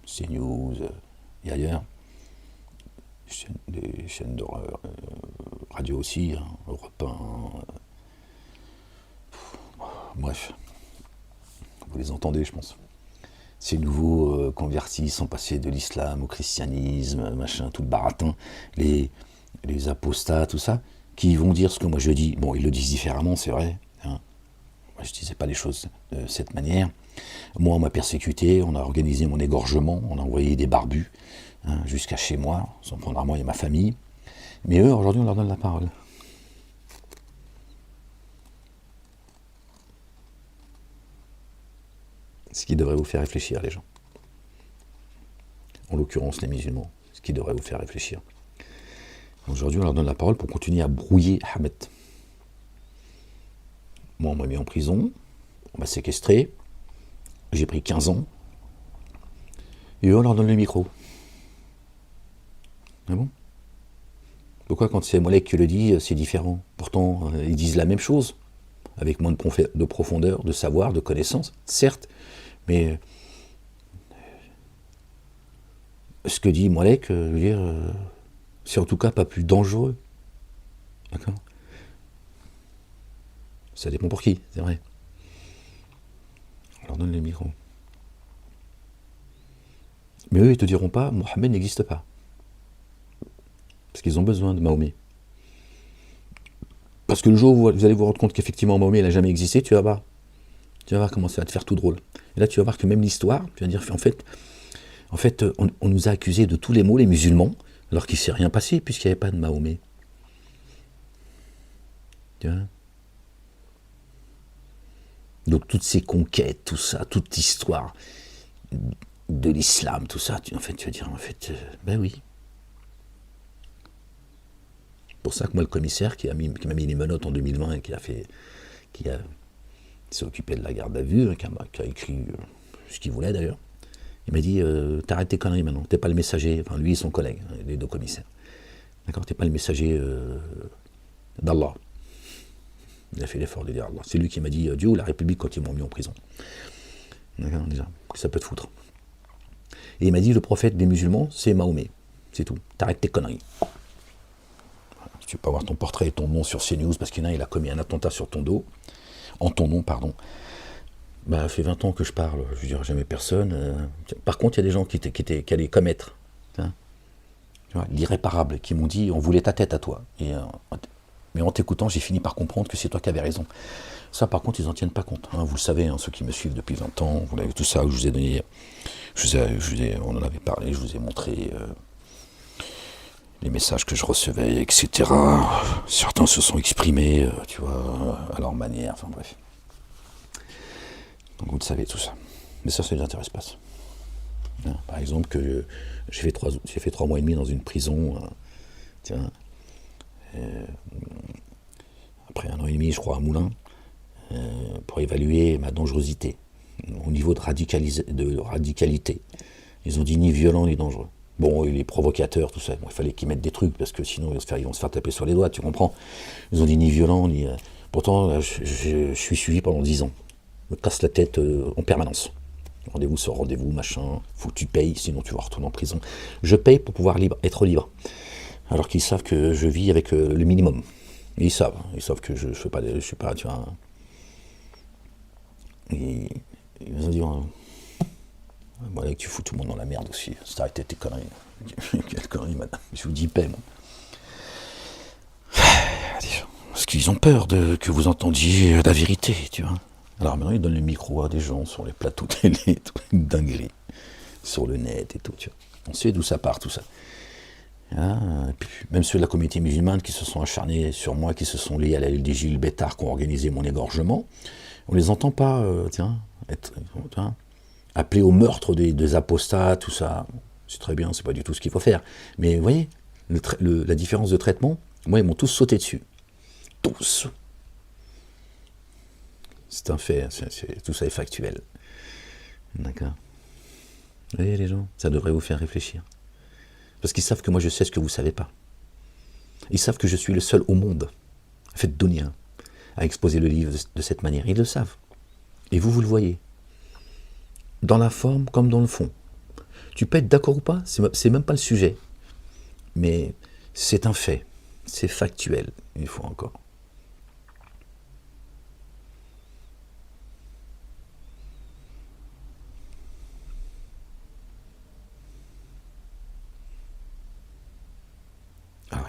CNews et ailleurs, des chaînes de radio aussi, hein, Europe 1, bref, vous les entendez, je pense. Ces nouveaux convertis sont passés de l'islam au christianisme, machin, tout le baratin, les apostats, tout ça, qui vont dire ce que moi je dis. Bon, ils le disent différemment, c'est vrai. Hein. Moi, je ne disais pas les choses de cette manière. Moi, on m'a persécuté, on a organisé mon égorgement, on a envoyé des barbus hein, jusqu'à chez moi, s'en prendre à moi et à ma famille. Mais eux, aujourd'hui, on leur donne la parole. Ce qui devrait vous faire réfléchir, les gens. En l'occurrence, les musulmans. Ce qui devrait vous faire réfléchir. Aujourd'hui, on leur donne la parole pour continuer à brouiller Ahmed. Moi, on m'a mis en prison, on m'a séquestré, j'ai pris 15 ans, et eux, on leur donne le micro. Ah bon? Pourquoi, quand c'est Molek qui le dit, c'est différent? Pourtant, ils disent la même chose, avec moins de profondeur, de savoir, de connaissance, certes, mais ce que dit Molek, je veux dire, c'est en tout cas pas plus dangereux. D'accord? Ça dépend pour qui, c'est vrai. On leur donne le micro. Mais eux, ils te diront pas, Mohammed n'existe pas. Parce qu'ils ont besoin de Mahomet. Parce que le jour où vous allez vous rendre compte qu'effectivement Mahomet n'a jamais existé, tu vas voir comment ça va te faire tout drôle. Et là, tu vas voir que même l'histoire, tu vas dire, en fait, on nous a accusés de tous les maux, les musulmans, alors qu'il ne s'est rien passé, puisqu'il n'y avait pas de Mahomet. Tu vois? Donc toutes ces conquêtes, tout ça, toute l'histoire de l'islam, tout ça, tu vas dire, ben oui. C'est pour ça que moi, le commissaire qui m'a mis les menottes en 2020 et qui s'est occupé de la garde à vue, qui a écrit ce qu'il voulait d'ailleurs, il m'a dit, t'arrêtes tes conneries maintenant, t'es pas le messager, enfin lui et son collègue, les deux commissaires. D'accord, tu n'es pas le messager d'Allah. Il a fait l'effort de dire Allah. C'est lui qui m'a dit Dieu ou la République quand ils m'ont mis en prison. D'accord, déjà, ça peut te foutre. Et il m'a dit le prophète des musulmans, c'est Mahomet. C'est tout. T'arrêtes tes conneries. Si tu veux pas voir ton portrait et ton nom sur CNews parce qu'il y en a, il a commis un attentat sur ton dos, en ton nom, pardon. Bah, ça fait 20 ans que je parle, je dirais jamais personne. Par contre, il y a des gens qui allaient commettre l'irréparable, qui m'ont dit on voulait ta tête à toi. Mais en t'écoutant, j'ai fini par comprendre que c'est toi qui avais raison. Ça, par contre, ils n'en tiennent pas compte. Hein. Vous le savez, hein, ceux qui me suivent depuis 20 ans, vous l'avez tout ça, je vous ai donné, on en avait parlé, je vous ai montré les messages que je recevais, etc. Certains se sont exprimés, tu vois, à leur manière, enfin bref. Donc vous le savez tout ça. Mais ça ne les intéresse pas. Hein, par exemple, que j'ai fait 3 mois et demi dans une prison, tiens, après 1 an et demi, je crois, à Moulins, pour évaluer ma dangerosité au niveau de radicalité. Ils ont dit ni violent ni dangereux. Bon, il est provocateur, tout ça. Bon, il fallait qu'ils mettent des trucs parce que sinon ils vont se faire taper sur les doigts, tu comprends. Ils ont dit ni violent ni. Pourtant, je suis suivi pendant 10 ans. Je me casse la tête en permanence. Rendez-vous sur rendez-vous, machin. Faut que tu payes, sinon tu vas retourner en prison. Je paye pour pouvoir être libre. Alors qu'ils savent que je vis avec le minimum. Et ils savent que je suis pas, tu vois. Et ils ont dit, voilà que tu fous tout le monde dans la merde aussi. C'est arrêté tes conneries. Quelle connerie, madame. Je vous dis paix, moi. Parce qu'ils ont peur que vous entendiez la vérité, tu vois. Alors maintenant, ils donnent le micro à des gens sur les plateaux télé, une dinguerie, sur le net et tout, tu vois. On sait d'où ça part, tout ça. Et puis, même ceux de la communauté musulmane qui se sont acharnés sur moi, qui se sont liés à la LDJ Gilles Bétard, qui ont organisé mon égorgement, on les entend pas, appeler au meurtre des apostats, tout ça. C'est très bien, c'est pas du tout ce qu'il faut faire. Mais vous voyez, la différence de traitement, moi, ils m'ont tous sauté dessus. Tous. C'est un fait, tout ça est factuel. D'accord. Vous voyez les gens, ça devrait vous faire réfléchir. Parce qu'ils savent que moi je sais ce que vous ne savez pas. Ils savent que je suis le seul au monde, fait Dunya, à exposer le livre de cette manière. Ils le savent. Et vous le voyez. Dans la forme comme dans le fond. Tu peux être d'accord ou pas, c'est même pas le sujet. Mais c'est un fait. C'est factuel, une fois encore. Alors,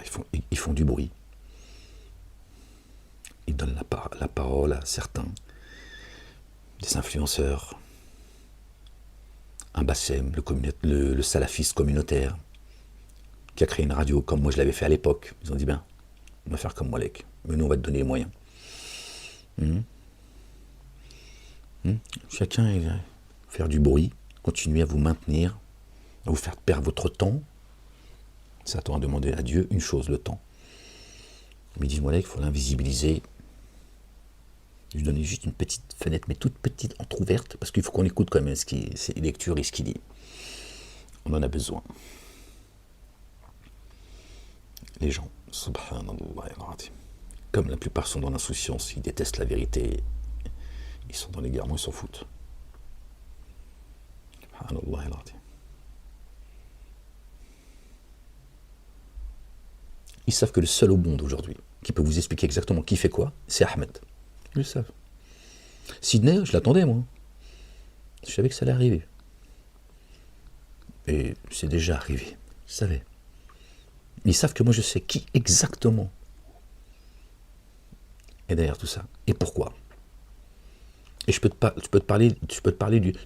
ils font du bruit. Ils donnent la parole à certains, des influenceurs, un Bassem, le salafiste communautaire, qui a créé une radio comme moi je l'avais fait à l'époque. Ils ont dit, ben, on va faire comme Molek, mais nous on va te donner les moyens. Chacun va faire du bruit, continuer à vous maintenir, à vous faire perdre votre temps. Ça attend à demander à Dieu une chose, le temps. Mais ils disent, Molek, il faut l'invisibiliser. Je lui donnais juste une petite fenêtre, mais toute petite, entrouverte, parce qu'il faut qu'on écoute quand même ses lectures et ce qu'il dit. On en a besoin. Les gens, subhanallah, comme la plupart sont dans l'insouciance, ils détestent la vérité, ils sont dans l'égarement, ils s'en foutent. Subhanallah. Ils savent que le seul au monde aujourd'hui qui peut vous expliquer exactement qui fait quoi, c'est Ahmed. Ils le savent. Sydney, je l'attendais, moi. Je savais que ça allait arriver. Et c'est déjà arrivé. Je savais. Ils savent que moi, je sais qui exactement est derrière tout ça. Et pourquoi. Et je peux te parler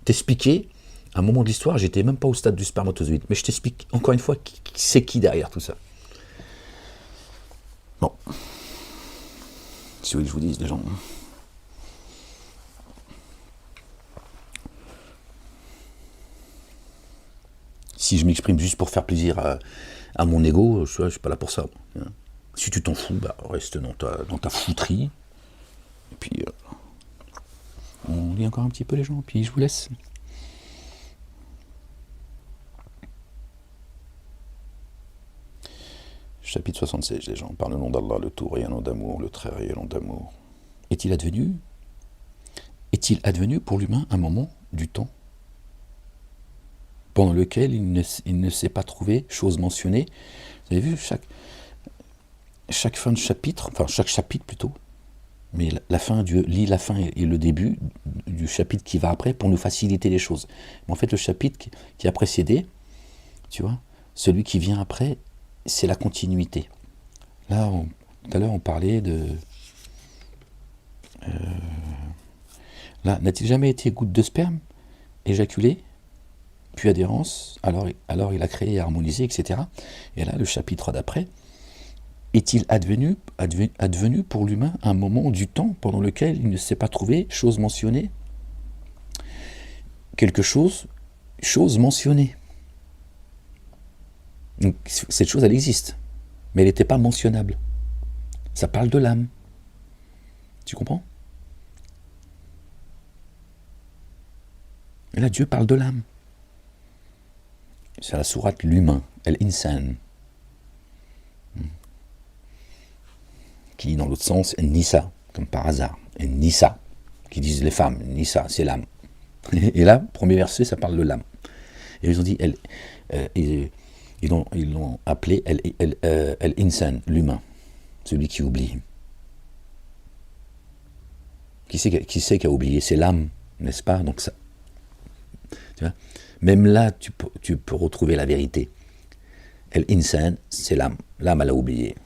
t'expliquer, à un moment de l'histoire, j'étais même pas au stade du spermatozoïde, mais je t'explique encore une fois c'est qui derrière tout ça. Bon. Si vous voulez que je vous dise, les gens. Si je m'exprime juste pour faire plaisir à mon ego, je suis pas là pour ça. Si tu t'en fous, bah, reste dans ta fouterie. Et puis, on lit encore un petit peu les gens, puis je vous laisse. chapitre 76, les gens, par le nom d'Allah, le tout rayonnant d'amour, le très rayonnant d'amour. Est-il advenu pour l'humain un moment du temps pendant lequel il ne s'est pas trouvé, chose mentionnée. Vous avez vu, chaque fin de chapitre, enfin chaque chapitre plutôt, mais la fin, Dieu lit la fin et le début du chapitre qui va après pour nous faciliter les choses. Mais en fait, le chapitre qui a précédé, tu vois, celui qui vient après, c'est la continuité. Là, tout à l'heure, on parlait de... là, n'a-t-il jamais été goutte de sperme, éjaculé, puis adhérence, alors il a créé et harmonisé, etc. Et là, le chapitre d'après, est-il advenu pour l'humain un moment du temps pendant lequel il ne s'est pas trouvé, chose mentionnée, quelque chose mentionnée. Donc, cette chose, elle existe, mais elle n'était pas mentionnable. Ça parle de l'âme. Tu comprends? Et là, Dieu parle de l'âme. C'est la sourate l'humain, Al-Insan, qui dans l'autre sens est Nisa, comme par hasard, et Nisa, qui disent les femmes, Nisa, c'est l'âme. Et là, premier verset, ça parle de l'âme. Et ils ont dit, ils l'ont appelé Al-Insan, l'humain, celui qui oublie. Qui c'est qui a oublié? C'est l'âme, n'est-ce pas? Donc ça, tu vois, même là, tu peux retrouver la vérité. Al-Insan, c'est l'âme. L'âme, elle a oublié.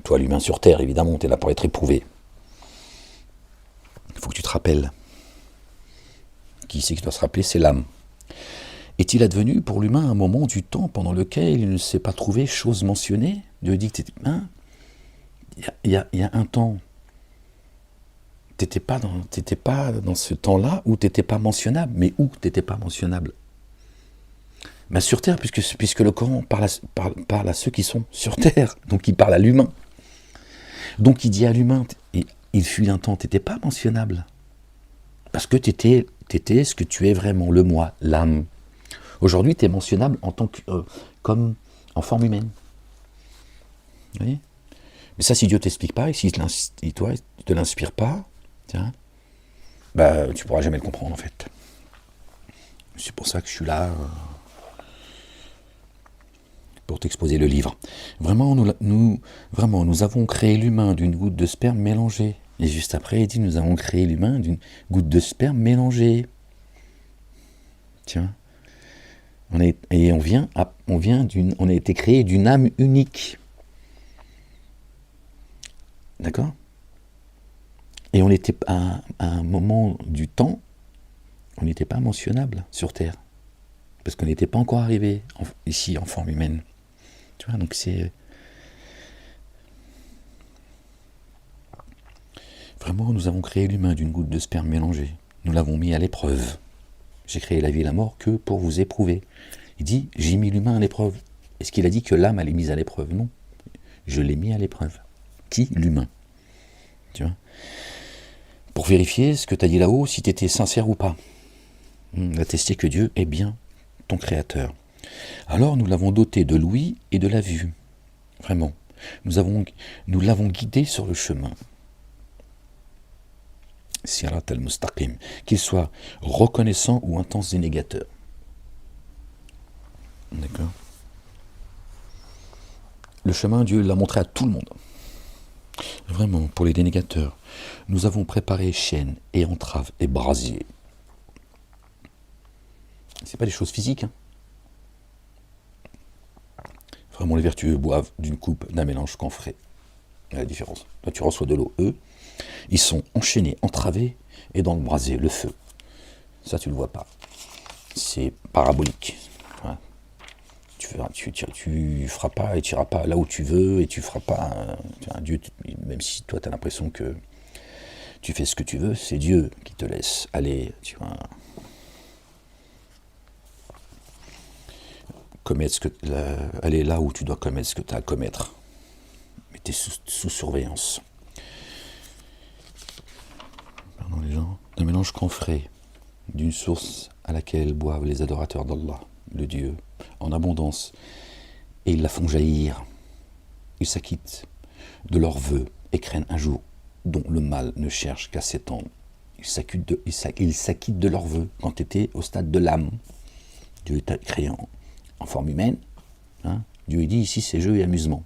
Toi, l'humain sur Terre, évidemment, tu es là pour être éprouvé. Il faut que tu te rappelles. Qui c'est qui doit se rappeler? C'est l'âme. Est-il advenu pour l'humain un moment du temps pendant lequel il ne s'est pas trouvé, chose mentionnée? Dieu dit que il y a un temps. T'étais pas dans ce temps-là où t'étais pas mentionnable. Mais où t'étais pas mentionnable? Ben sur Terre, puisque le Coran parle à ceux qui sont sur Terre. Donc il parle à l'humain. Donc il dit à l'humain, il fut un temps, t'étais pas mentionnable. Parce que t'étais ce que tu es vraiment, le moi, l'âme. Aujourd'hui, tu es mentionnable en tant que, comme en forme humaine. Vous voyez? Mais ça, si Dieu ne t'explique pas, et si toi, il ne te l'inspire pas, tiens, bah, tu ne pourras jamais le comprendre, en fait. C'est pour ça que je suis là, pour t'exposer le livre. Vraiment, nous avons créé l'humain d'une goutte de sperme mélangée. Et juste après, il dit, nous avons créé l'humain d'une goutte de sperme mélangée. Tiens. On a été créé d'une âme unique. D'accord? Et on était à un moment du temps, on n'était pas mentionnable sur Terre. Parce qu'on n'était pas encore arrivé ici en forme humaine. Tu vois, donc c'est... Vraiment, nous avons créé l'humain d'une goutte de sperme mélangée. Nous l'avons mis à l'épreuve. J'ai créé la vie et la mort que pour vous éprouver. Il dit, j'ai mis l'humain à l'épreuve. Est-ce qu'il a dit que l'âme, elle est mise à l'épreuve? Non. Je l'ai mis à l'épreuve. Qui? L'humain. Tu vois? Pour vérifier ce que tu as dit là-haut, si tu étais sincère ou pas. Attester que Dieu est bien ton créateur. Alors nous l'avons doté de l'ouïe et de la vue. Vraiment. Nous l'avons guidé sur le chemin. Sirat al-Mustaqim, qu'il soit reconnaissant ou intense dénégateur. D'accord? Le chemin, Dieu l'a montré à tout le monde. Vraiment, pour les dénégateurs, nous avons préparé chaînes et entraves et brasiers. C'est pas des choses physiques. Hein. Vraiment, les vertueux boivent d'une coupe d'un mélange camphré. Il y a la différence. Là, tu reçois de l'eau, eux, ils sont enchaînés, entravés, et dans le brasier, le feu. Ça, tu ne le vois pas. C'est parabolique. Voilà. Tu feras pas et tu iras pas là où tu veux, et tu feras pas... Dieu, même si toi, tu as l'impression que tu fais ce que tu veux, c'est Dieu qui te laisse aller, tu vois, aller là où tu dois commettre ce que tu as à commettre. Mais tu es sous surveillance. Pardon les gens. Un mélange camphré d'une source à laquelle boivent les adorateurs d'Allah, le Dieu, en abondance, et ils la font jaillir. Ils s'acquittent de leurs vœux et craignent un jour dont le mal ne cherche qu'à s'étendre. Ils s'acquittent de leurs vœux quand tu étais au stade de l'âme. Dieu t'a créé en forme humaine. Hein. Dieu dit ici c'est jeu et amusement.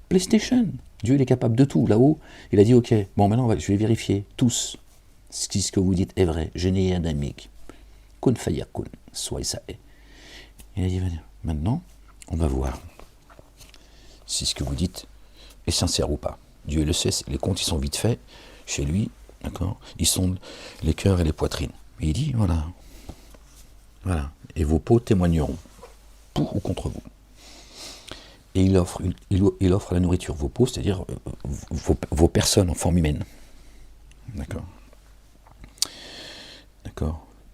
PlayStation, Dieu il est capable de tout. Là-haut, il a dit ok, bon maintenant je vais vérifier tous si ce que vous dites est vrai. Génie adamique. Kun fayakun, soit ça est. Il a dit maintenant, on va voir si ce que vous dites est sincère ou pas. Dieu le sait, les comptes ils sont vite faits chez lui, d'accord. Ils sondent les cœurs et les poitrines. Et il dit voilà, et vos peaux témoigneront pour ou contre vous. Et il offre la nourriture, vos peaux, c'est-à-dire vos personnes en forme humaine. D'accord.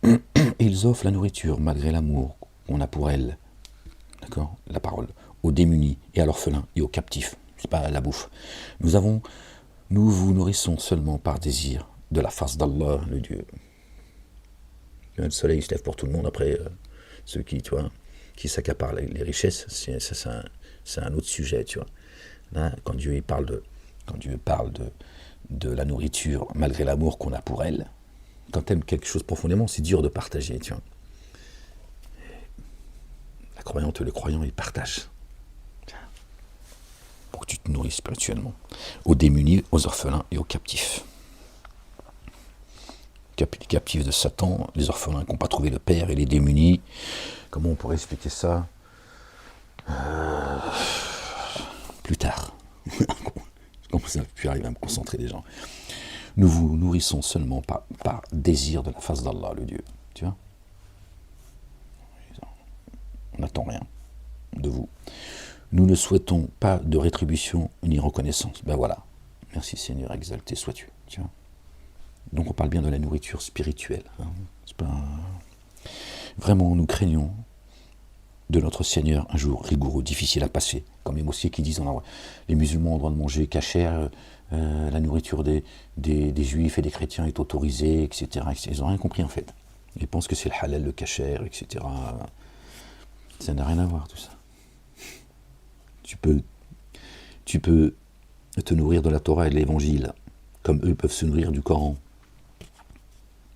Et ils offrent la nourriture malgré l'amour qu'on a pour elle. D'accord. La parole. Aux démunis et à l'orphelin et aux captifs. C'est pas la bouffe. Nous vous nourrissons seulement par désir de la face d'Allah, le Dieu. Le soleil se lève pour tout le monde. Après, ceux qui s'accaparent les richesses, c'est un autre sujet, tu vois. Là, quand Dieu parle de la nourriture, malgré l'amour qu'on a pour elle, quand tu aimes quelque chose profondément, c'est dur de partager, tu vois. La croyante, le croyant, ils partagent. Pour que tu te nourrisses spirituellement. Aux démunis, aux orphelins et aux captifs. Les captifs de Satan, les orphelins qui n'ont pas trouvé le père et les démunis. Comment on pourrait expliquer ça plus tard. Comment ça puis arriver à me concentrer des gens. Nous vous nourrissons seulement par désir de la face d'Allah, le Dieu. Tu vois. On n'attend rien de vous. Nous ne souhaitons pas de rétribution ni reconnaissance. Ben voilà. Merci Seigneur, exalté sois-tu. Tu vois. Donc on parle bien de la nourriture spirituelle. Hein. C'est pas... Vraiment, nous craignons de notre Seigneur un jour rigoureux, difficile à passer. Comme les mosquées qui disent les musulmans ont le droit de manger cachère, la nourriture des juifs et des chrétiens est autorisée, etc. Ils n'ont rien compris en fait. Ils pensent que c'est le halal, le cachère, etc. Ça n'a rien à voir tout ça. Tu peux te nourrir de la Torah et de l'Évangile, comme eux peuvent se nourrir du Coran.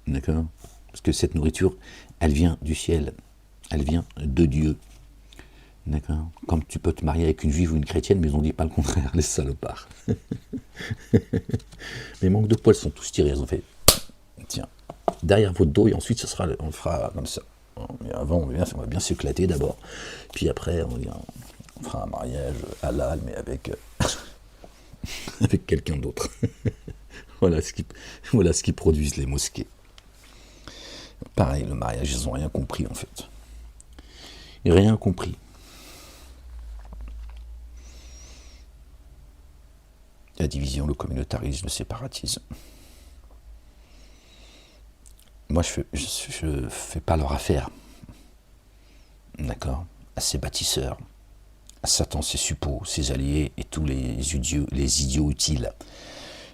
D'accord ? Parce que cette nourriture, elle vient du ciel. Elle vient de Dieu. D'accord ? Comme tu peux te marier avec une juive ou une chrétienne, mais on ne dit pas le contraire, les salopards. Les manques de poils sont tous tirés, ils ont fait, tiens, derrière votre dos, et ensuite on fera comme ça. Mais avant, on va bien s'éclater d'abord. Puis après, on fera un mariage halal, mais avec quelqu'un d'autre. Voilà ce qui produisent les mosquées. Pareil, le mariage, ils n'ont rien compris en fait. Rien compris. La division, le communautarisme, le séparatisme. Moi, je fais pas leur affaire. D'accord ? À ces bâtisseurs, à Satan, ses suppôts, ses alliés et tous les idiots utiles.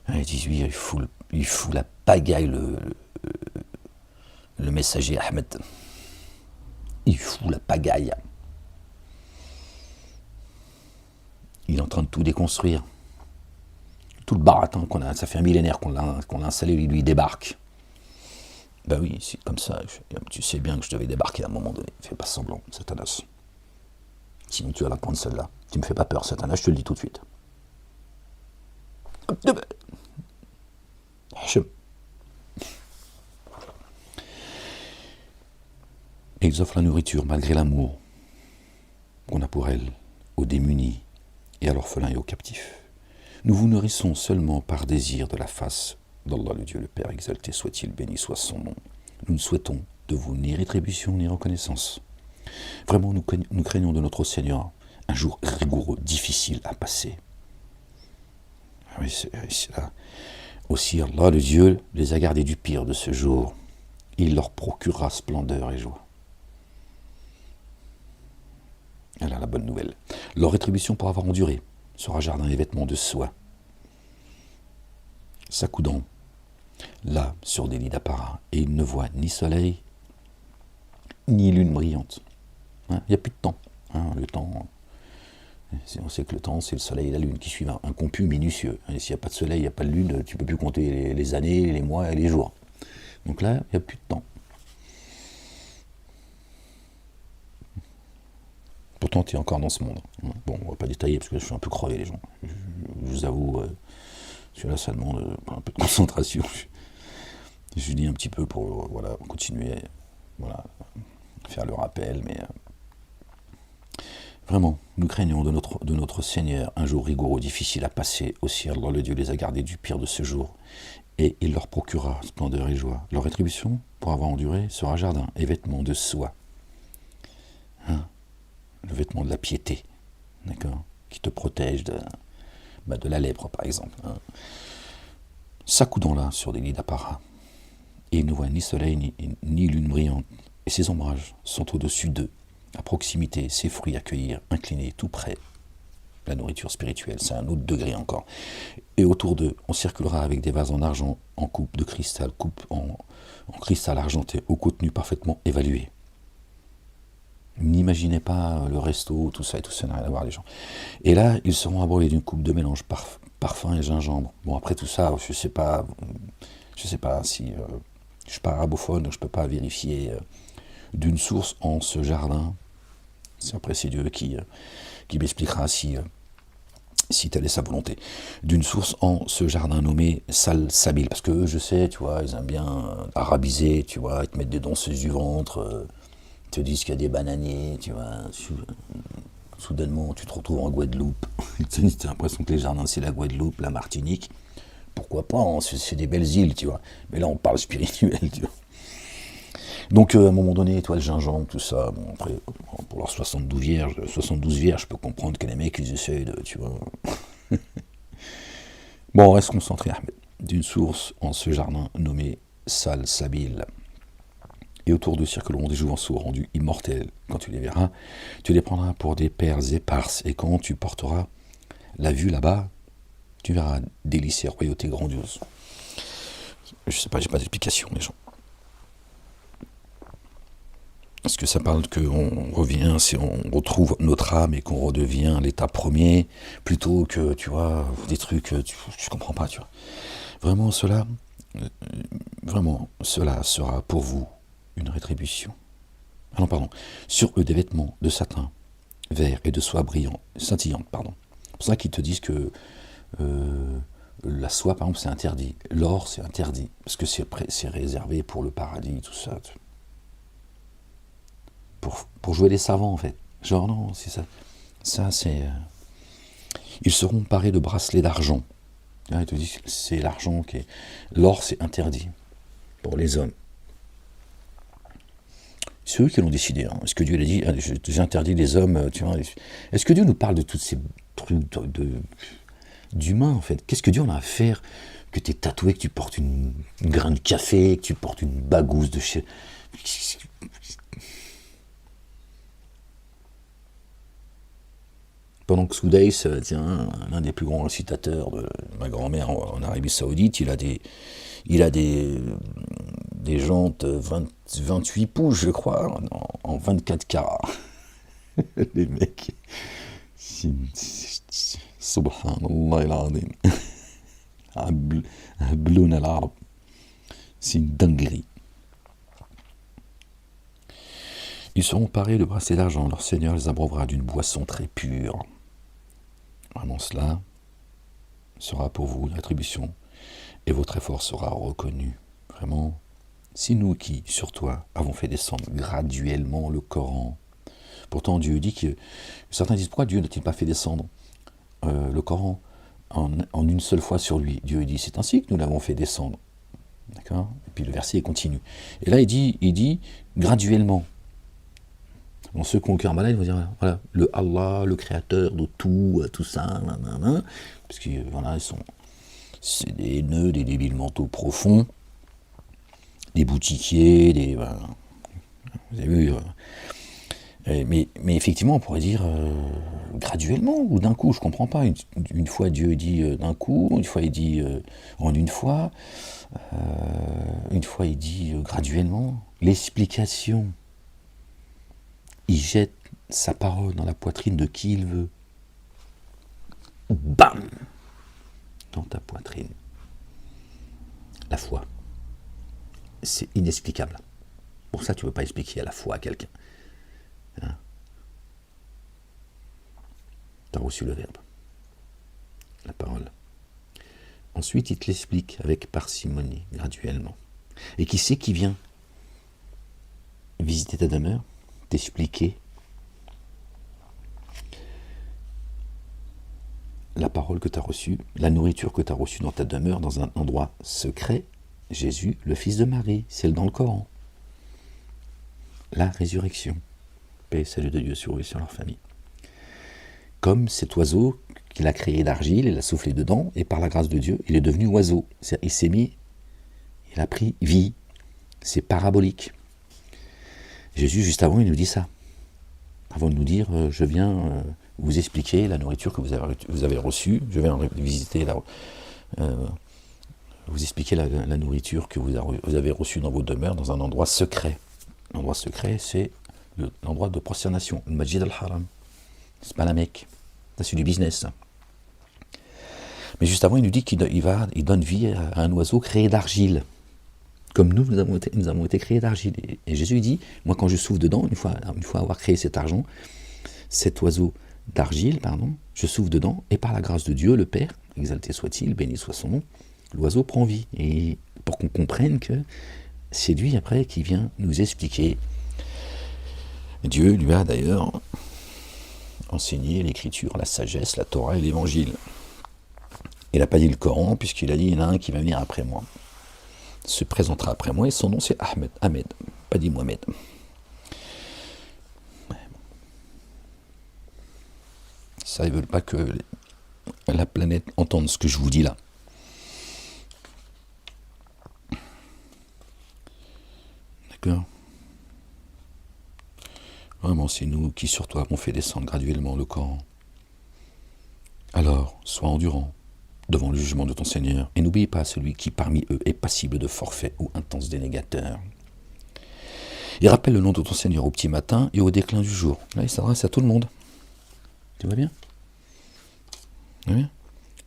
Ils disent oui, il fout la pagaille, le messager Ahmed. Il fout la pagaille. Il est en train de tout déconstruire. Tout le baratin qu'on a, ça fait un millénaire qu'on l'a installé, lui débarque. Ben oui, c'est comme ça. Tu sais bien que je devais débarquer à un moment donné. Fais pas semblant, Satanas. Sinon tu vas la prendre celle-là. Tu me fais pas peur, Satanas, je te le dis tout de suite. Ils offrent la nourriture malgré l'amour qu'on a pour elle, aux démunis et à l'orphelin et aux captifs. Nous vous nourrissons seulement par désir de la face d'Allah le Dieu, le Père exalté soit-il, béni soit son nom. Nous ne souhaitons de vous ni rétribution ni reconnaissance. Vraiment, nous craignons de notre Seigneur un jour rigoureux, difficile à passer. Oui, c'est là. Aussi, Allah le Dieu les a gardés du pire de ce jour. Il leur procurera splendeur et joie. Voilà la bonne nouvelle. Leur rétribution pour avoir enduré sera jardin et vêtements de soie. S'accoudant là sur des lits d'apparat, et ils ne voient ni soleil, ni lune brillante. Il n'y a plus de temps. Le temps On sait que le temps, c'est le soleil et la lune qui suivent un compu minutieux. Et s'il n'y a pas de soleil, il n'y a pas de lune, tu ne peux plus compter les années, les mois et les jours. Donc là, il n'y a plus de temps. Pourtant, tu es encore dans ce monde. Bon, on va pas détailler parce que je suis un peu crevé, les gens. Je vous avoue, celui-là, ça demande un peu de concentration. Je dis un petit peu pour continuer, faire le rappel, mais vraiment, nous craignons de notre Seigneur un jour rigoureux, difficile à passer. Aussi, Allah le Dieu les a gardés du pire de ce jour, et il leur procurera splendeur et joie. Leur rétribution, pour avoir enduré, sera jardin et vêtements de soie. Le vêtement de la piété, d'accord, qui te protège de la lèpre, par exemple. S'accoudant là sur des lits d'apparat, et ils ne voient ni soleil ni lune brillante, et ces ombrages sont au-dessus d'eux, à proximité, ces fruits à cueillir, inclinés, tout près. La nourriture spirituelle, c'est un autre degré encore. Et autour d'eux, on circulera avec des vases en argent, en coupe de cristal, coupe en cristal argenté, au contenu parfaitement évalué. N'imaginez pas le resto, tout ça n'a rien à voir, les gens. Et là, ils seront abreuvés d'une coupe de mélange parfum et gingembre. Bon, après tout ça, je sais pas si je suis pas arabophone, donc je peux pas vérifier d'une source en ce jardin. Après, c'est Dieu qui m'expliquera si telle est sa volonté. D'une source en ce jardin nommé Salsabil, parce que eux, je sais, tu vois, ils aiment bien arabiser, tu vois, ils te mettent des danseuses du ventre. Te disent qu'il y a des bananiers, tu vois, soudainement tu te retrouves en Guadeloupe, tu as l'impression que les jardins c'est la Guadeloupe, la Martinique, pourquoi pas, hein, c'est des belles îles, tu vois, mais là on parle spirituel, tu vois. Donc à un moment donné, toi le gingembre, tout ça, bon après, pour leurs 72 vierges, je peux comprendre que les mecs ils essayent de, tu vois. Bon, on reste concentré, Ahmed, d'une source en ce jardin nommé Salsabil. Et autour d'eux circuleront des jouvenceaux rendus immortels. Quand tu les verras, tu les prendras pour des perles éparses. Et quand tu porteras la vue là-bas, tu verras délices et royauté grandiose. Je sais pas, j'ai pas d'explication, les gens. Est-ce que ça parle qu'on revient, si on retrouve notre âme et qu'on redevient l'état premier, plutôt que, tu vois, des trucs, tu comprends pas, tu vois. Vraiment, cela sera pour vous une rétribution. Ah non, pardon. Sur eux des vêtements de satin, vert et de soie scintillante, pardon. C'est pour ça qu'ils te disent que la soie, par exemple, c'est interdit. L'or, c'est interdit. Parce que c'est réservé pour le paradis, tout ça. Pour jouer les savants, en fait. Genre, non, c'est ça. Ça, c'est... Ils seront parés de bracelets d'argent. Là, ils te disent que c'est l'argent qui est... L'or, c'est interdit pour les hommes. C'est eux qui l'ont décidé. Hein. Est-ce que Dieu l'a dit, j'interdis les hommes, tu vois. Est-ce que Dieu nous parle de tous ces trucs d'humains, en fait? Qu'est-ce que Dieu en a à faire que tu es tatoué, que tu portes une grain de café, que tu portes une bagousse de chez... Pendant que Soudais, tiens, l'un des plus grands récitateurs de ma grand-mère en Arabie Saoudite, il a des jantes 28 pouces, je crois, en 24 carats. Les mecs, subhanallah al-azim. Abloun al-arab. C'est une dinguerie. Ils seront parés de bracelets d'argent. Leur Seigneur les abreuvera d'une boisson très pure. Vraiment, cela sera pour vous une rétribution et votre effort sera reconnu. Vraiment, c'est nous qui, sur toi, avons fait descendre graduellement le Coran. Pourtant, Dieu dit que... Certains disent, pourquoi Dieu n'a-t-il pas fait descendre le Coran en une seule fois sur lui? Dieu dit, c'est ainsi que nous l'avons fait descendre. D'accord? Et puis le verset continue. Et là, il dit graduellement. Bon, ceux qui ont le cœur malade, ils vont dire, voilà, le Allah, le créateur de tout ça, parce que voilà, c'est des nœuds, des débiles mentaux profonds, des boutiquiers, voilà. Vous avez vu, mais effectivement, on pourrait dire graduellement ou d'un coup, je comprends pas. Une fois Dieu dit d'un coup, une fois il dit en une fois il dit graduellement. L'explication. Il jette sa parole dans la poitrine de qui il veut. bam, dans ta poitrine. La foi, c'est inexplicable. Pour ça, tu ne peux pas expliquer à la foi à quelqu'un. Hein? Tu as reçu le verbe, la parole. Ensuite, il te l'explique avec parcimonie, graduellement. Et qui c'est qui vient visiter ta demeure, t'expliquer la parole que tu as reçue, la nourriture que tu as reçue dans ta demeure, dans un endroit secret, Jésus, le fils de Marie, c'est dans le Coran. La résurrection. Paix et salut de Dieu sur eux et sur leur famille. Comme cet oiseau qu'il a créé d'argile, il a soufflé dedans, et par la grâce de Dieu, il est devenu oiseau. Il s'est mis, il a pris vie. C'est parabolique. Jésus, juste avant, il nous dit ça. Avant de nous dire, je viens vous expliquer la nourriture que vous avez reçue, je viens visiter vous expliquer la nourriture que vous avez reçue dans vos demeures, dans un endroit secret. L'endroit secret, c'est l'endroit de prosternation, le Masjid al-Haram. C'est pas la Mecque. Ça, c'est du business, ça. Mais juste avant, il nous dit qu'il donne vie à un oiseau créé d'argile. Comme nous avons été créés d'argile. Et Jésus dit, moi quand je souffle dedans, une fois avoir créé cet oiseau d'argile, je souffle dedans, et par la grâce de Dieu, le Père, exalté soit-il, béni soit son nom, l'oiseau prend vie. Et pour qu'on comprenne que c'est lui après qui vient nous expliquer. Dieu lui a d'ailleurs enseigné l'écriture, la sagesse, la Torah et l'évangile. Il n'a pas dit le Coran, puisqu'il a dit, il y en a un qui va venir après moi. Se présentera après moi, et son nom c'est Ahmed, pas dit Mohamed. Ça, ils ne veulent pas que la planète entende ce que je vous dis là. D'accord ? Vraiment, c'est nous qui sur toi avons fait descendre graduellement le Coran. Alors, sois endurant devant le jugement de ton Seigneur, et n'oublie pas celui qui parmi eux est passible de forfait ou intense dénégateur. Et rappelle le nom de ton Seigneur au petit matin et au déclin du jour. Là, il s'adresse à tout le monde. Tu vois bien ? Tu vois bien ?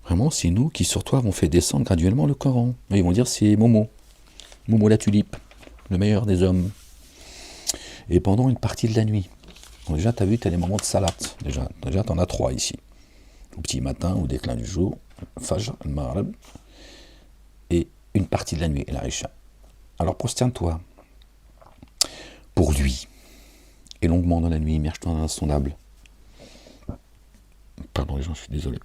Vraiment, c'est nous qui sur toi avons fait descendre graduellement le Coran. Et ils vont dire, c'est Momo la tulipe, le meilleur des hommes. Et pendant une partie de la nuit. Donc déjà, tu as vu, tu as les moments de salat. Déjà tu en as 3 ici. Au petit matin, au déclin du jour, Fajr, le Maghrib, et une partie de la nuit, et la Isha. Alors prosterne-toi pour lui, et longuement dans la nuit, immerge-toi dans l'insondable. Pardon les gens, je suis désolé.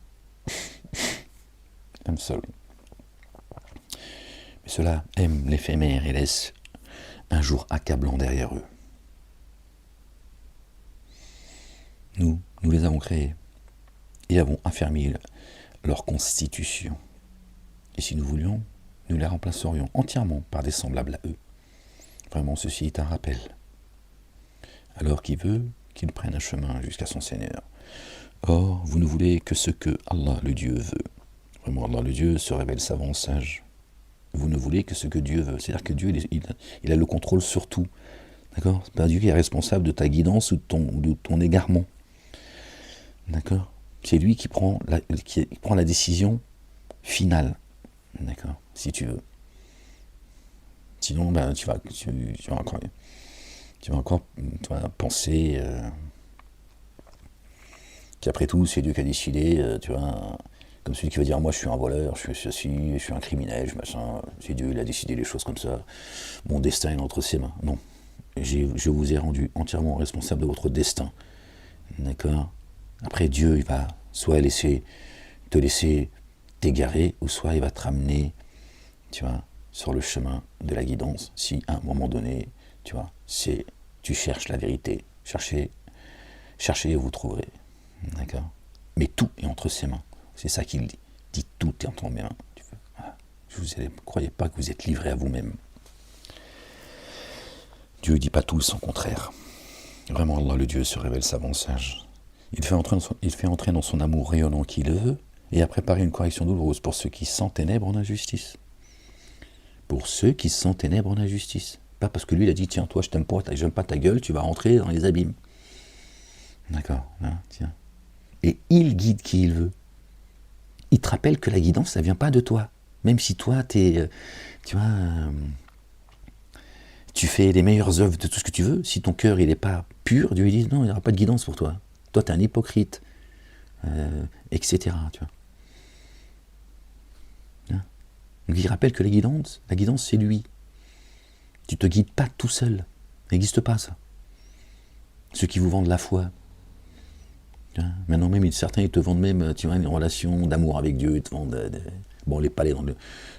I'm sorry. Mais ceux-là aiment l'éphémère et laissent un jour accablant derrière eux. Nous les avons créés et avons affermi leur constitution. Et si nous voulions, nous les remplacerions entièrement par des semblables à eux. Vraiment, ceci est un rappel. Alors qui veut qu'il prenne un chemin jusqu'à son Seigneur. Or, vous ne voulez que ce que Allah le Dieu veut. Vraiment, Allah le Dieu se révèle savant, sage. Vous ne voulez que ce que Dieu veut. C'est-à-dire que Dieu, il a le contrôle sur tout. D'accord ? C'est pas Dieu qui est responsable de ta guidance ou de ton égarement. D'accord ? C'est lui qui prend la décision finale. D'accord ? Si tu veux. Sinon, tu vas encore penser qu'après tout, c'est Dieu qui a décidé, comme celui qui va dire, moi je suis un voleur, je suis ceci, je suis un criminel, machin, c'est Dieu, il a décidé les choses comme ça, mon destin est entre ses mains. Non, je vous ai rendu entièrement responsable de votre destin. D'accord ? Après, Dieu, il va soit te laisser t'égarer, ou soit il va te ramener, sur le chemin de la guidance. Si à un moment donné, tu cherches la vérité, cherchez et vous trouverez. D'accord ? Mais tout est entre ses mains. C'est ça qu'il dit. Dit tout est entre mes mains. Voilà. Ne croyez pas que vous êtes livré à vous-même. Dieu ne dit pas tout son contraire. Vraiment, Allah, le Dieu, se révèle savant, sage. Il fait entrer dans son amour rayonnant qui le veut, et a préparé une correction douloureuse pour ceux qui s'enténèbrent en injustice. Pour ceux qui s'enténèbrent en injustice. Pas parce que lui, il a dit, tiens, toi, j'aime pas ta gueule, tu vas rentrer dans les abîmes. D'accord, là, tiens. Et il guide qui il veut. il te rappelle que la guidance, ça ne vient pas de toi. Même si toi, tu fais les meilleures œuvres de tout ce que tu veux, si ton cœur il n'est pas pur, Dieu il dit non, il n'y aura pas de guidance pour toi. Toi, tu es un hypocrite, etc. Tu vois. Hein. Donc il rappelle que la guidance c'est lui. Tu ne te guides pas tout seul. Ça n'existe pas ça. Ceux qui vous vendent la foi. Hein. Maintenant même, certains ils te vendent même une relation d'amour avec Dieu, ils te vendent bon, les palais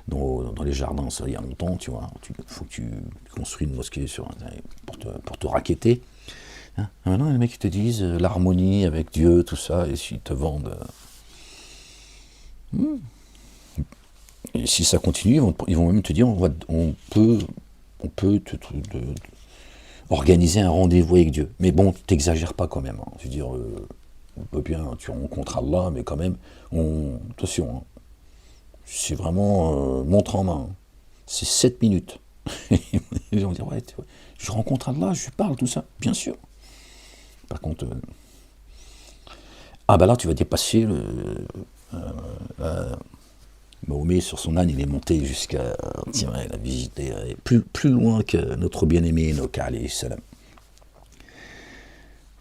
dans les jardins, ça il y a longtemps, tu vois. Il faut que tu construis une mosquée pour te racketter. Hein. Maintenant, les mecs ils te disent l'harmonie avec Dieu, tout ça, et ils te vendent. Et si ça continue, ils vont même te dire on peut organiser un rendez-vous avec Dieu. Mais bon, t'exagères pas quand même. Hein. Je veux dire, on peut bien, tu rencontres Allah, mais quand même, attention. Hein. C'est vraiment montre en main. C'est 7 minutes. Les gens vont dire, ouais, je rencontre Allah, je lui parle, tout ça. Bien sûr. Par contre, là, tu vas dépasser Mahomet sur son âne, il est monté jusqu'à, il a visité plus loin que notre bien-aimé Enoch, alayhi salam.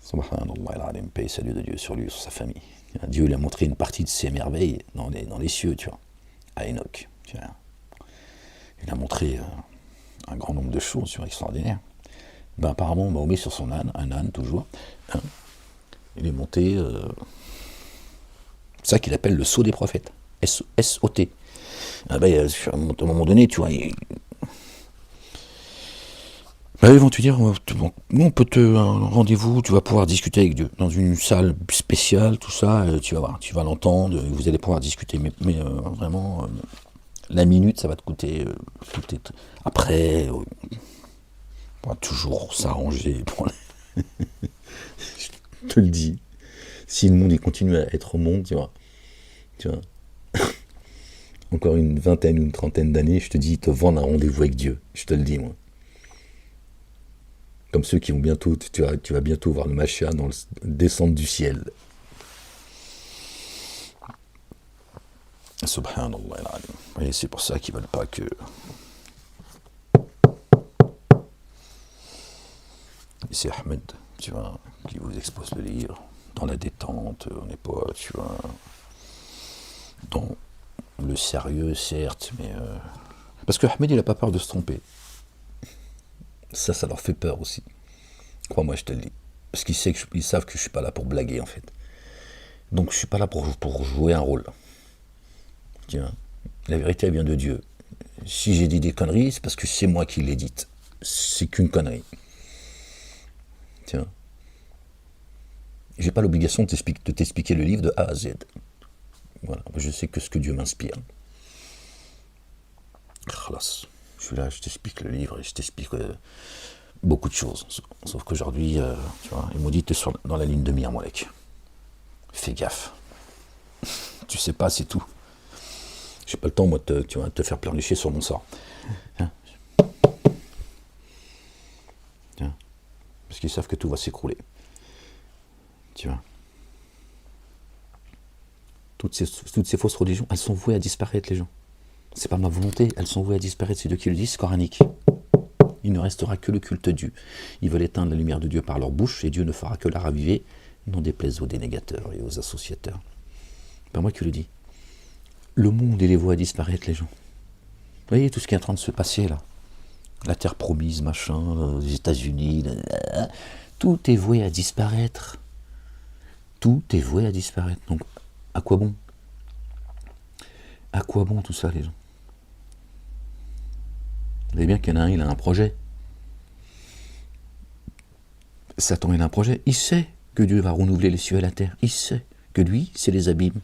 Subhanallah, paix et salut de Dieu sur lui, sur sa famille. Dieu lui a montré une partie de ses merveilles dans les cieux, tu vois, à Enoch. Tu vois. Il a montré un grand nombre de choses, tu vois, extraordinaires. Apparemment, Mahomet sur son âne, un âne toujours, hein, il est monté, c'est ça qu'il appelle le sceau des prophètes. S-O-T. À un moment donné, tu vois, ils vont te dire, nous on peut un rendez-vous, tu vas pouvoir discuter avec Dieu, dans une salle spéciale, tout ça, tu vas voir, tu vas l'entendre, vous allez pouvoir discuter, mais vraiment, la minute, ça va te coûter, après, on va toujours s'arranger, je te le dis, si le monde il continue à être au monde, tu vois, encore une vingtaine ou une trentaine d'années, je te dis, ils te vendent un rendez-vous avec Dieu. Je te le dis, moi. Comme ceux qui vont bientôt, tu vas bientôt voir le Mashiach descendre du ciel. Subhanallah. Et c'est pour ça qu'ils veulent pas que... C'est Ahmed, tu vois, qui vous expose le livre. Dans la détente, on n'est pas, tu vois... Dans le sérieux, certes, mais... Parce que Ahmed, il n'a pas peur de se tromper. Ça leur fait peur aussi. Crois-moi, je te le dis. Parce qu'ils savent que je ne suis pas là pour blaguer, en fait. Donc, je ne suis pas là pour jouer un rôle. Tu vois, la vérité, elle vient de Dieu. Si j'ai dit des conneries, c'est parce que c'est moi qui l'ai dite. C'est qu'une connerie. Tu vois. J'ai pas l'obligation de t'expliquer le livre de A à Z. Voilà, je sais que ce que Dieu m'inspire. Khalas. Je suis là, je t'explique le livre et je t'explique beaucoup de choses. Sauf qu'aujourd'hui, tu vois, il m'a dit, t'es dans la ligne de mire, Molek. Fais gaffe. Tu sais pas, c'est tout. J'ai pas le temps, moi, de te faire pleurnicher sur mon sort. Hein. Parce qu'ils savent que tout va s'écrouler. Tu vois. Toutes ces fausses religions, elles sont vouées à disparaître, les gens. C'est pas ma volonté, elles sont vouées à disparaître, c'est Dieu qui le dit, c'est coranique. Il ne restera que le culte Dieu. Ils veulent éteindre la lumière de Dieu par leur bouche, et Dieu ne fera que la raviver, non déplaise aux dénégateurs et aux associateurs. Pas moi qui le dis. Le monde, il est voué à disparaître, les gens. Vous voyez tout ce qui est en train de se passer, là. La terre promise, machin, les États-Unis, tout est voué à disparaître. Tout est voué à disparaître. Donc, à quoi bon? À quoi bon tout ça, les gens? Vous savez bien qu'il y en a un, il a un projet. Satan, il a un projet. Il sait que Dieu va renouveler les cieux et la terre. Il sait que lui, c'est les abîmes.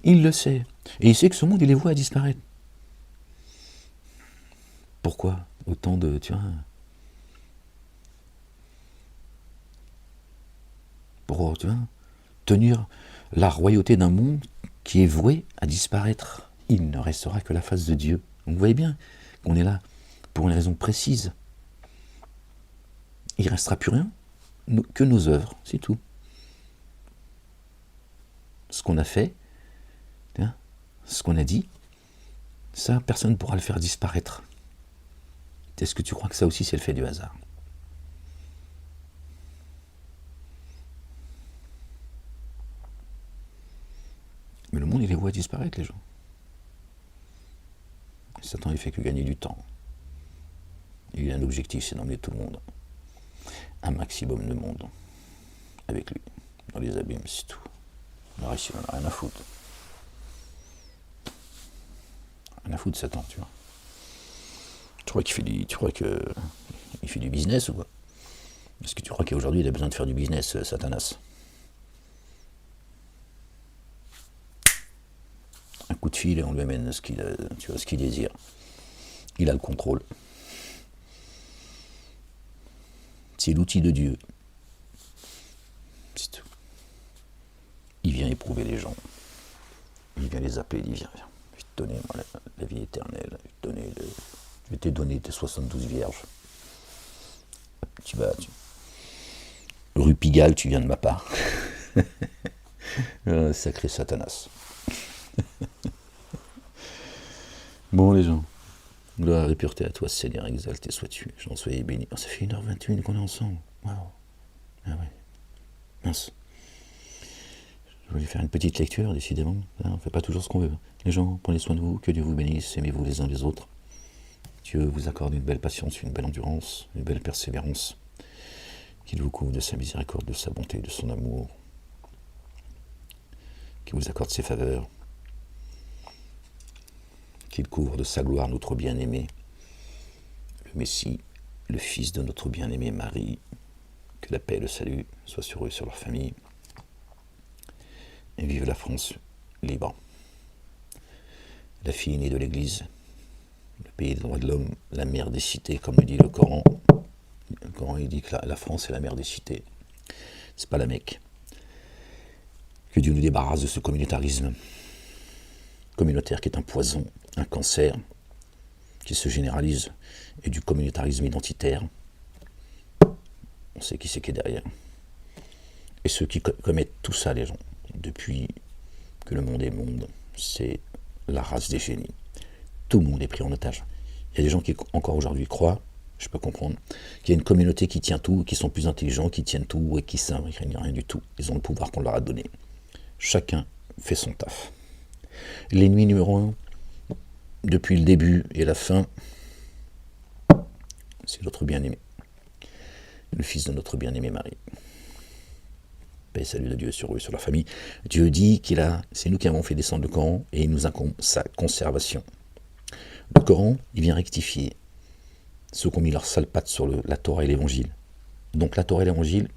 Il le sait. Et il sait que ce monde, il est voué à disparaître. Pourquoi autant de... Tu vois, pour, tu vois, tenir la royauté d'un monde qui est voué à disparaître. Il ne restera que la face de Dieu. Donc vous voyez bien qu'on est là pour une raison précise. Il ne restera plus rien que nos œuvres, c'est tout. Ce qu'on a fait, ce qu'on a dit, ça, personne ne pourra le faire disparaître. Est-ce que tu crois que ça aussi, c'est le fait du hasard? Mais le monde, il les voit disparaître, les gens. Satan, il fait que gagner du temps. Il a un objectif, c'est d'emmener tout le monde. Un maximum de monde. Avec lui. Dans les abîmes, c'est tout. Le reste, il en a rien à foutre. Rien à foutre, Satan, tu vois. Tu crois qu'il fait du business ou quoi? Est-ce que tu crois qu'aujourd'hui, il a besoin de faire du business, Satanas? Un coup de fil et on lui amène ce qu'il désire. Il a le contrôle. C'est l'outil de Dieu. C'est tout. Il vient éprouver les gens. Il vient les appeler, il dit viens. Je vais te donner moi, la vie éternelle. Je vais te donner tes 72 vierges. Tu vas. Rue Pigalle, tu viens de ma part. Sacré Satanas. Bon les gens, gloire et pureté à toi Seigneur, exalté sois-tu, j'en sois béni. Oh, ça fait 1h21 qu'on est ensemble, waouh. Ah ouais, mince. Je voulais faire une petite lecture, décidément, là, on ne fait pas toujours ce qu'on veut. Les gens, prenez soin de vous, que Dieu vous bénisse, aimez-vous les uns les autres. Dieu vous accorde une belle patience, une belle endurance, une belle persévérance. Qu'il vous couvre de sa miséricorde, de sa bonté, de son amour. Qu'il vous accorde ses faveurs. Qu'il couvre de sa gloire notre bien-aimé, le Messie, le Fils de notre bien-aimée Marie. Que la paix et le salut soient sur eux, sur leur famille. Et vive la France libre. La fille née de l'Église, le pays des droits de l'homme, la mère des cités, comme le dit le Coran. Le Coran, il dit que la France est la mère des cités. C'est pas la Mecque. Que Dieu nous débarrasse de ce communautarisme communautaire qui est un poison, un cancer, qui se généralise, et du communautarisme identitaire. On sait qui c'est qui est derrière. Et ceux qui commettent tout ça, les gens, depuis que le monde est monde, c'est la race des génies. Tout le monde est pris en otage. Il y a des gens qui, encore aujourd'hui, croient, je peux comprendre, qu'il y a une communauté qui tient tout, qui sont plus intelligents, qui tiennent tout, et qui savent rien du tout. Ils ont le pouvoir qu'on leur a donné. Chacun fait son taf. L'ennemi numéro 1, depuis le début et la fin, c'est notre bien-aimé. Le fils de notre bien-aimée Marie. Paix et salut de Dieu sur eux, sur leur famille. Dieu dit c'est nous qui avons fait descendre le Coran et il nous incombe sa conservation. Le Coran, il vient rectifier ceux qui ont mis leur sale patte sur la Torah et l'Évangile. Donc la Torah et l'Évangile,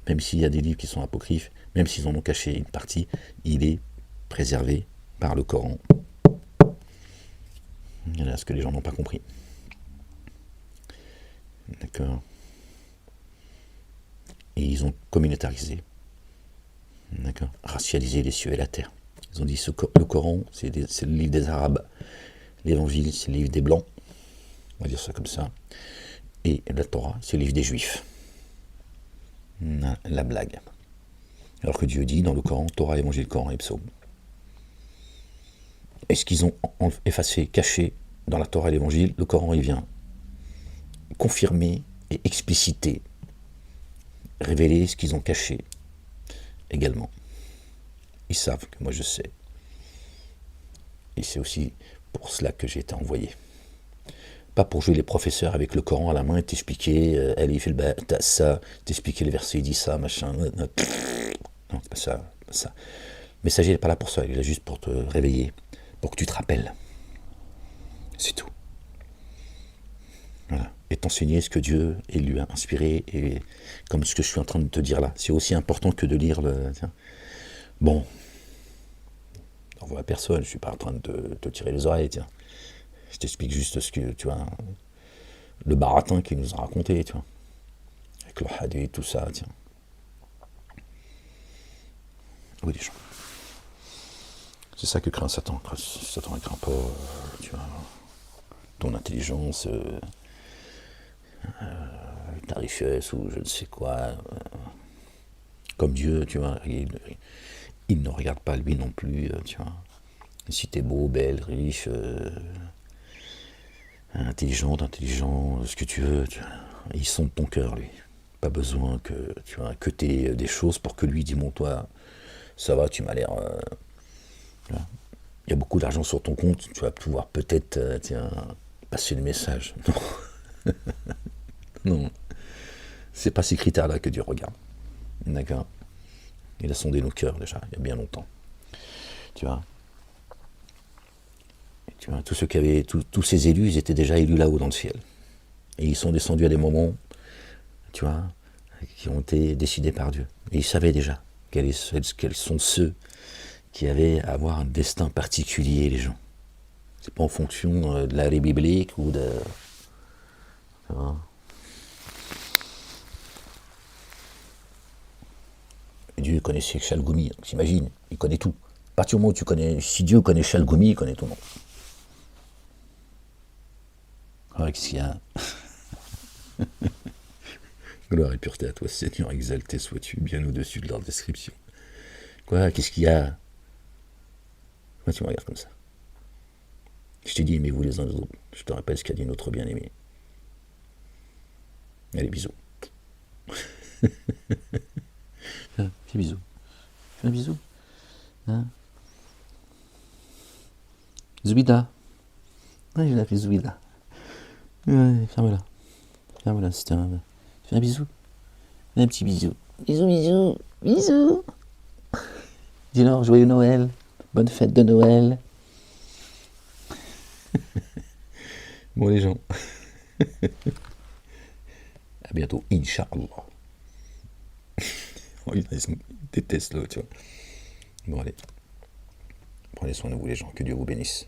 même s'il y a des livres qui sont apocryphes, même s'ils en ont caché une partie, il est préservé par le Coran. Voilà ce que les gens n'ont pas compris. D'accord. Et ils ont communautarisé. D'accord. Racialisé les cieux et la terre. Ils ont dit le Coran, c'est le livre des Arabes. L'Évangile, c'est le livre des Blancs. On va dire ça comme ça. Et la Torah, c'est le livre des Juifs. La blague. Alors que Dieu dit dans le Coran, Torah, Évangile, Coran et Psaume. Est-ce qu'ils ont effacé, caché dans la Torah et l'Évangile? Le Coran, il vient confirmer et expliciter, révéler ce qu'ils ont caché également. Ils savent que moi je sais. Et c'est aussi pour cela que j'ai été envoyé. Pas pour jouer les professeurs avec le Coran à la main et t'expliquer, il fait ça, t'expliquer les versets, il dit ça, machin. Non, c'est pas ça. Le messager n'est pas là pour ça, il est là juste pour te réveiller, pour que tu te rappelles. C'est tout. Voilà. Et t'enseigner ce que Dieu lui a inspiré, et comme ce que je suis en train de te dire là. C'est aussi important que de lire le... Tiens. Bon, on voit personne, je ne suis pas en train de te tirer les oreilles, tiens. Je t'explique juste ce que, tu vois, le baratin qu'il nous a raconté, tu vois. Avec le hadith, tout ça, tiens. Oui, des gens. C'est ça que craint Satan. Satan ne craint pas, tu vois, ton intelligence, ta richesse ou je ne sais quoi. Comme Dieu, tu vois, il ne regarde pas lui non plus, tu vois. Si t'es beau, belle, riche, intelligent, ce que tu veux, il sonde ton cœur, lui. Pas besoin que t'aies des choses pour que lui dise, bon, toi, ça va, tu m'as l'air... il y a beaucoup d'argent sur ton compte, tu vas pouvoir peut-être passer le message. Non, non. C'est pas ces critères-là que Dieu regarde. D'accord. Il a sondé nos cœurs déjà, il y a bien longtemps. Tu vois, tous ceux qui avaient, tous ces élus, ils étaient déjà élus là-haut dans le ciel. Et ils sont descendus à des moments, tu vois, qui ont été décidés par Dieu. Et ils savaient déjà quels sont ceux qui avaient à avoir un destin particulier, les gens. C'est pas en fonction de l'arrêt biblique ou de... Tu vois. Dieu connaissait Chalgoumi, t'imagines, il connaît tout. À partir du moment où tu connais, si Dieu connaît Chalgoumi, il connaît ton nom. Ah, qu'est-ce qu'il y a? Gloire et pureté à toi, Seigneur, exalté sois-tu, bien au-dessus de leur description. Quoi, qu'est-ce qu'il y a? Pourquoi tu me regardes comme ça? Je t'ai dit, aimez-vous les uns les autres. Je te rappelle ce qu'a dit notre bien-aimé. Allez, bisous. Fais bisous. Fais un bisou. Hein? Zoubida. Ouais, je l'appelle Zoubida. Ouais, ferme-la. Ferme-la, c'était un... Fais un bisou. Fais un petit bisou. Bisous, bisous. Bisous. Dis-leur, joyeux Noël. Bonne fête de Noël. Bon, les gens. À bientôt, Inch'Allah. Oh, ils détestent l'eau, tu vois. Bon, allez. Prenez soin de vous, les gens. Que Dieu vous bénisse.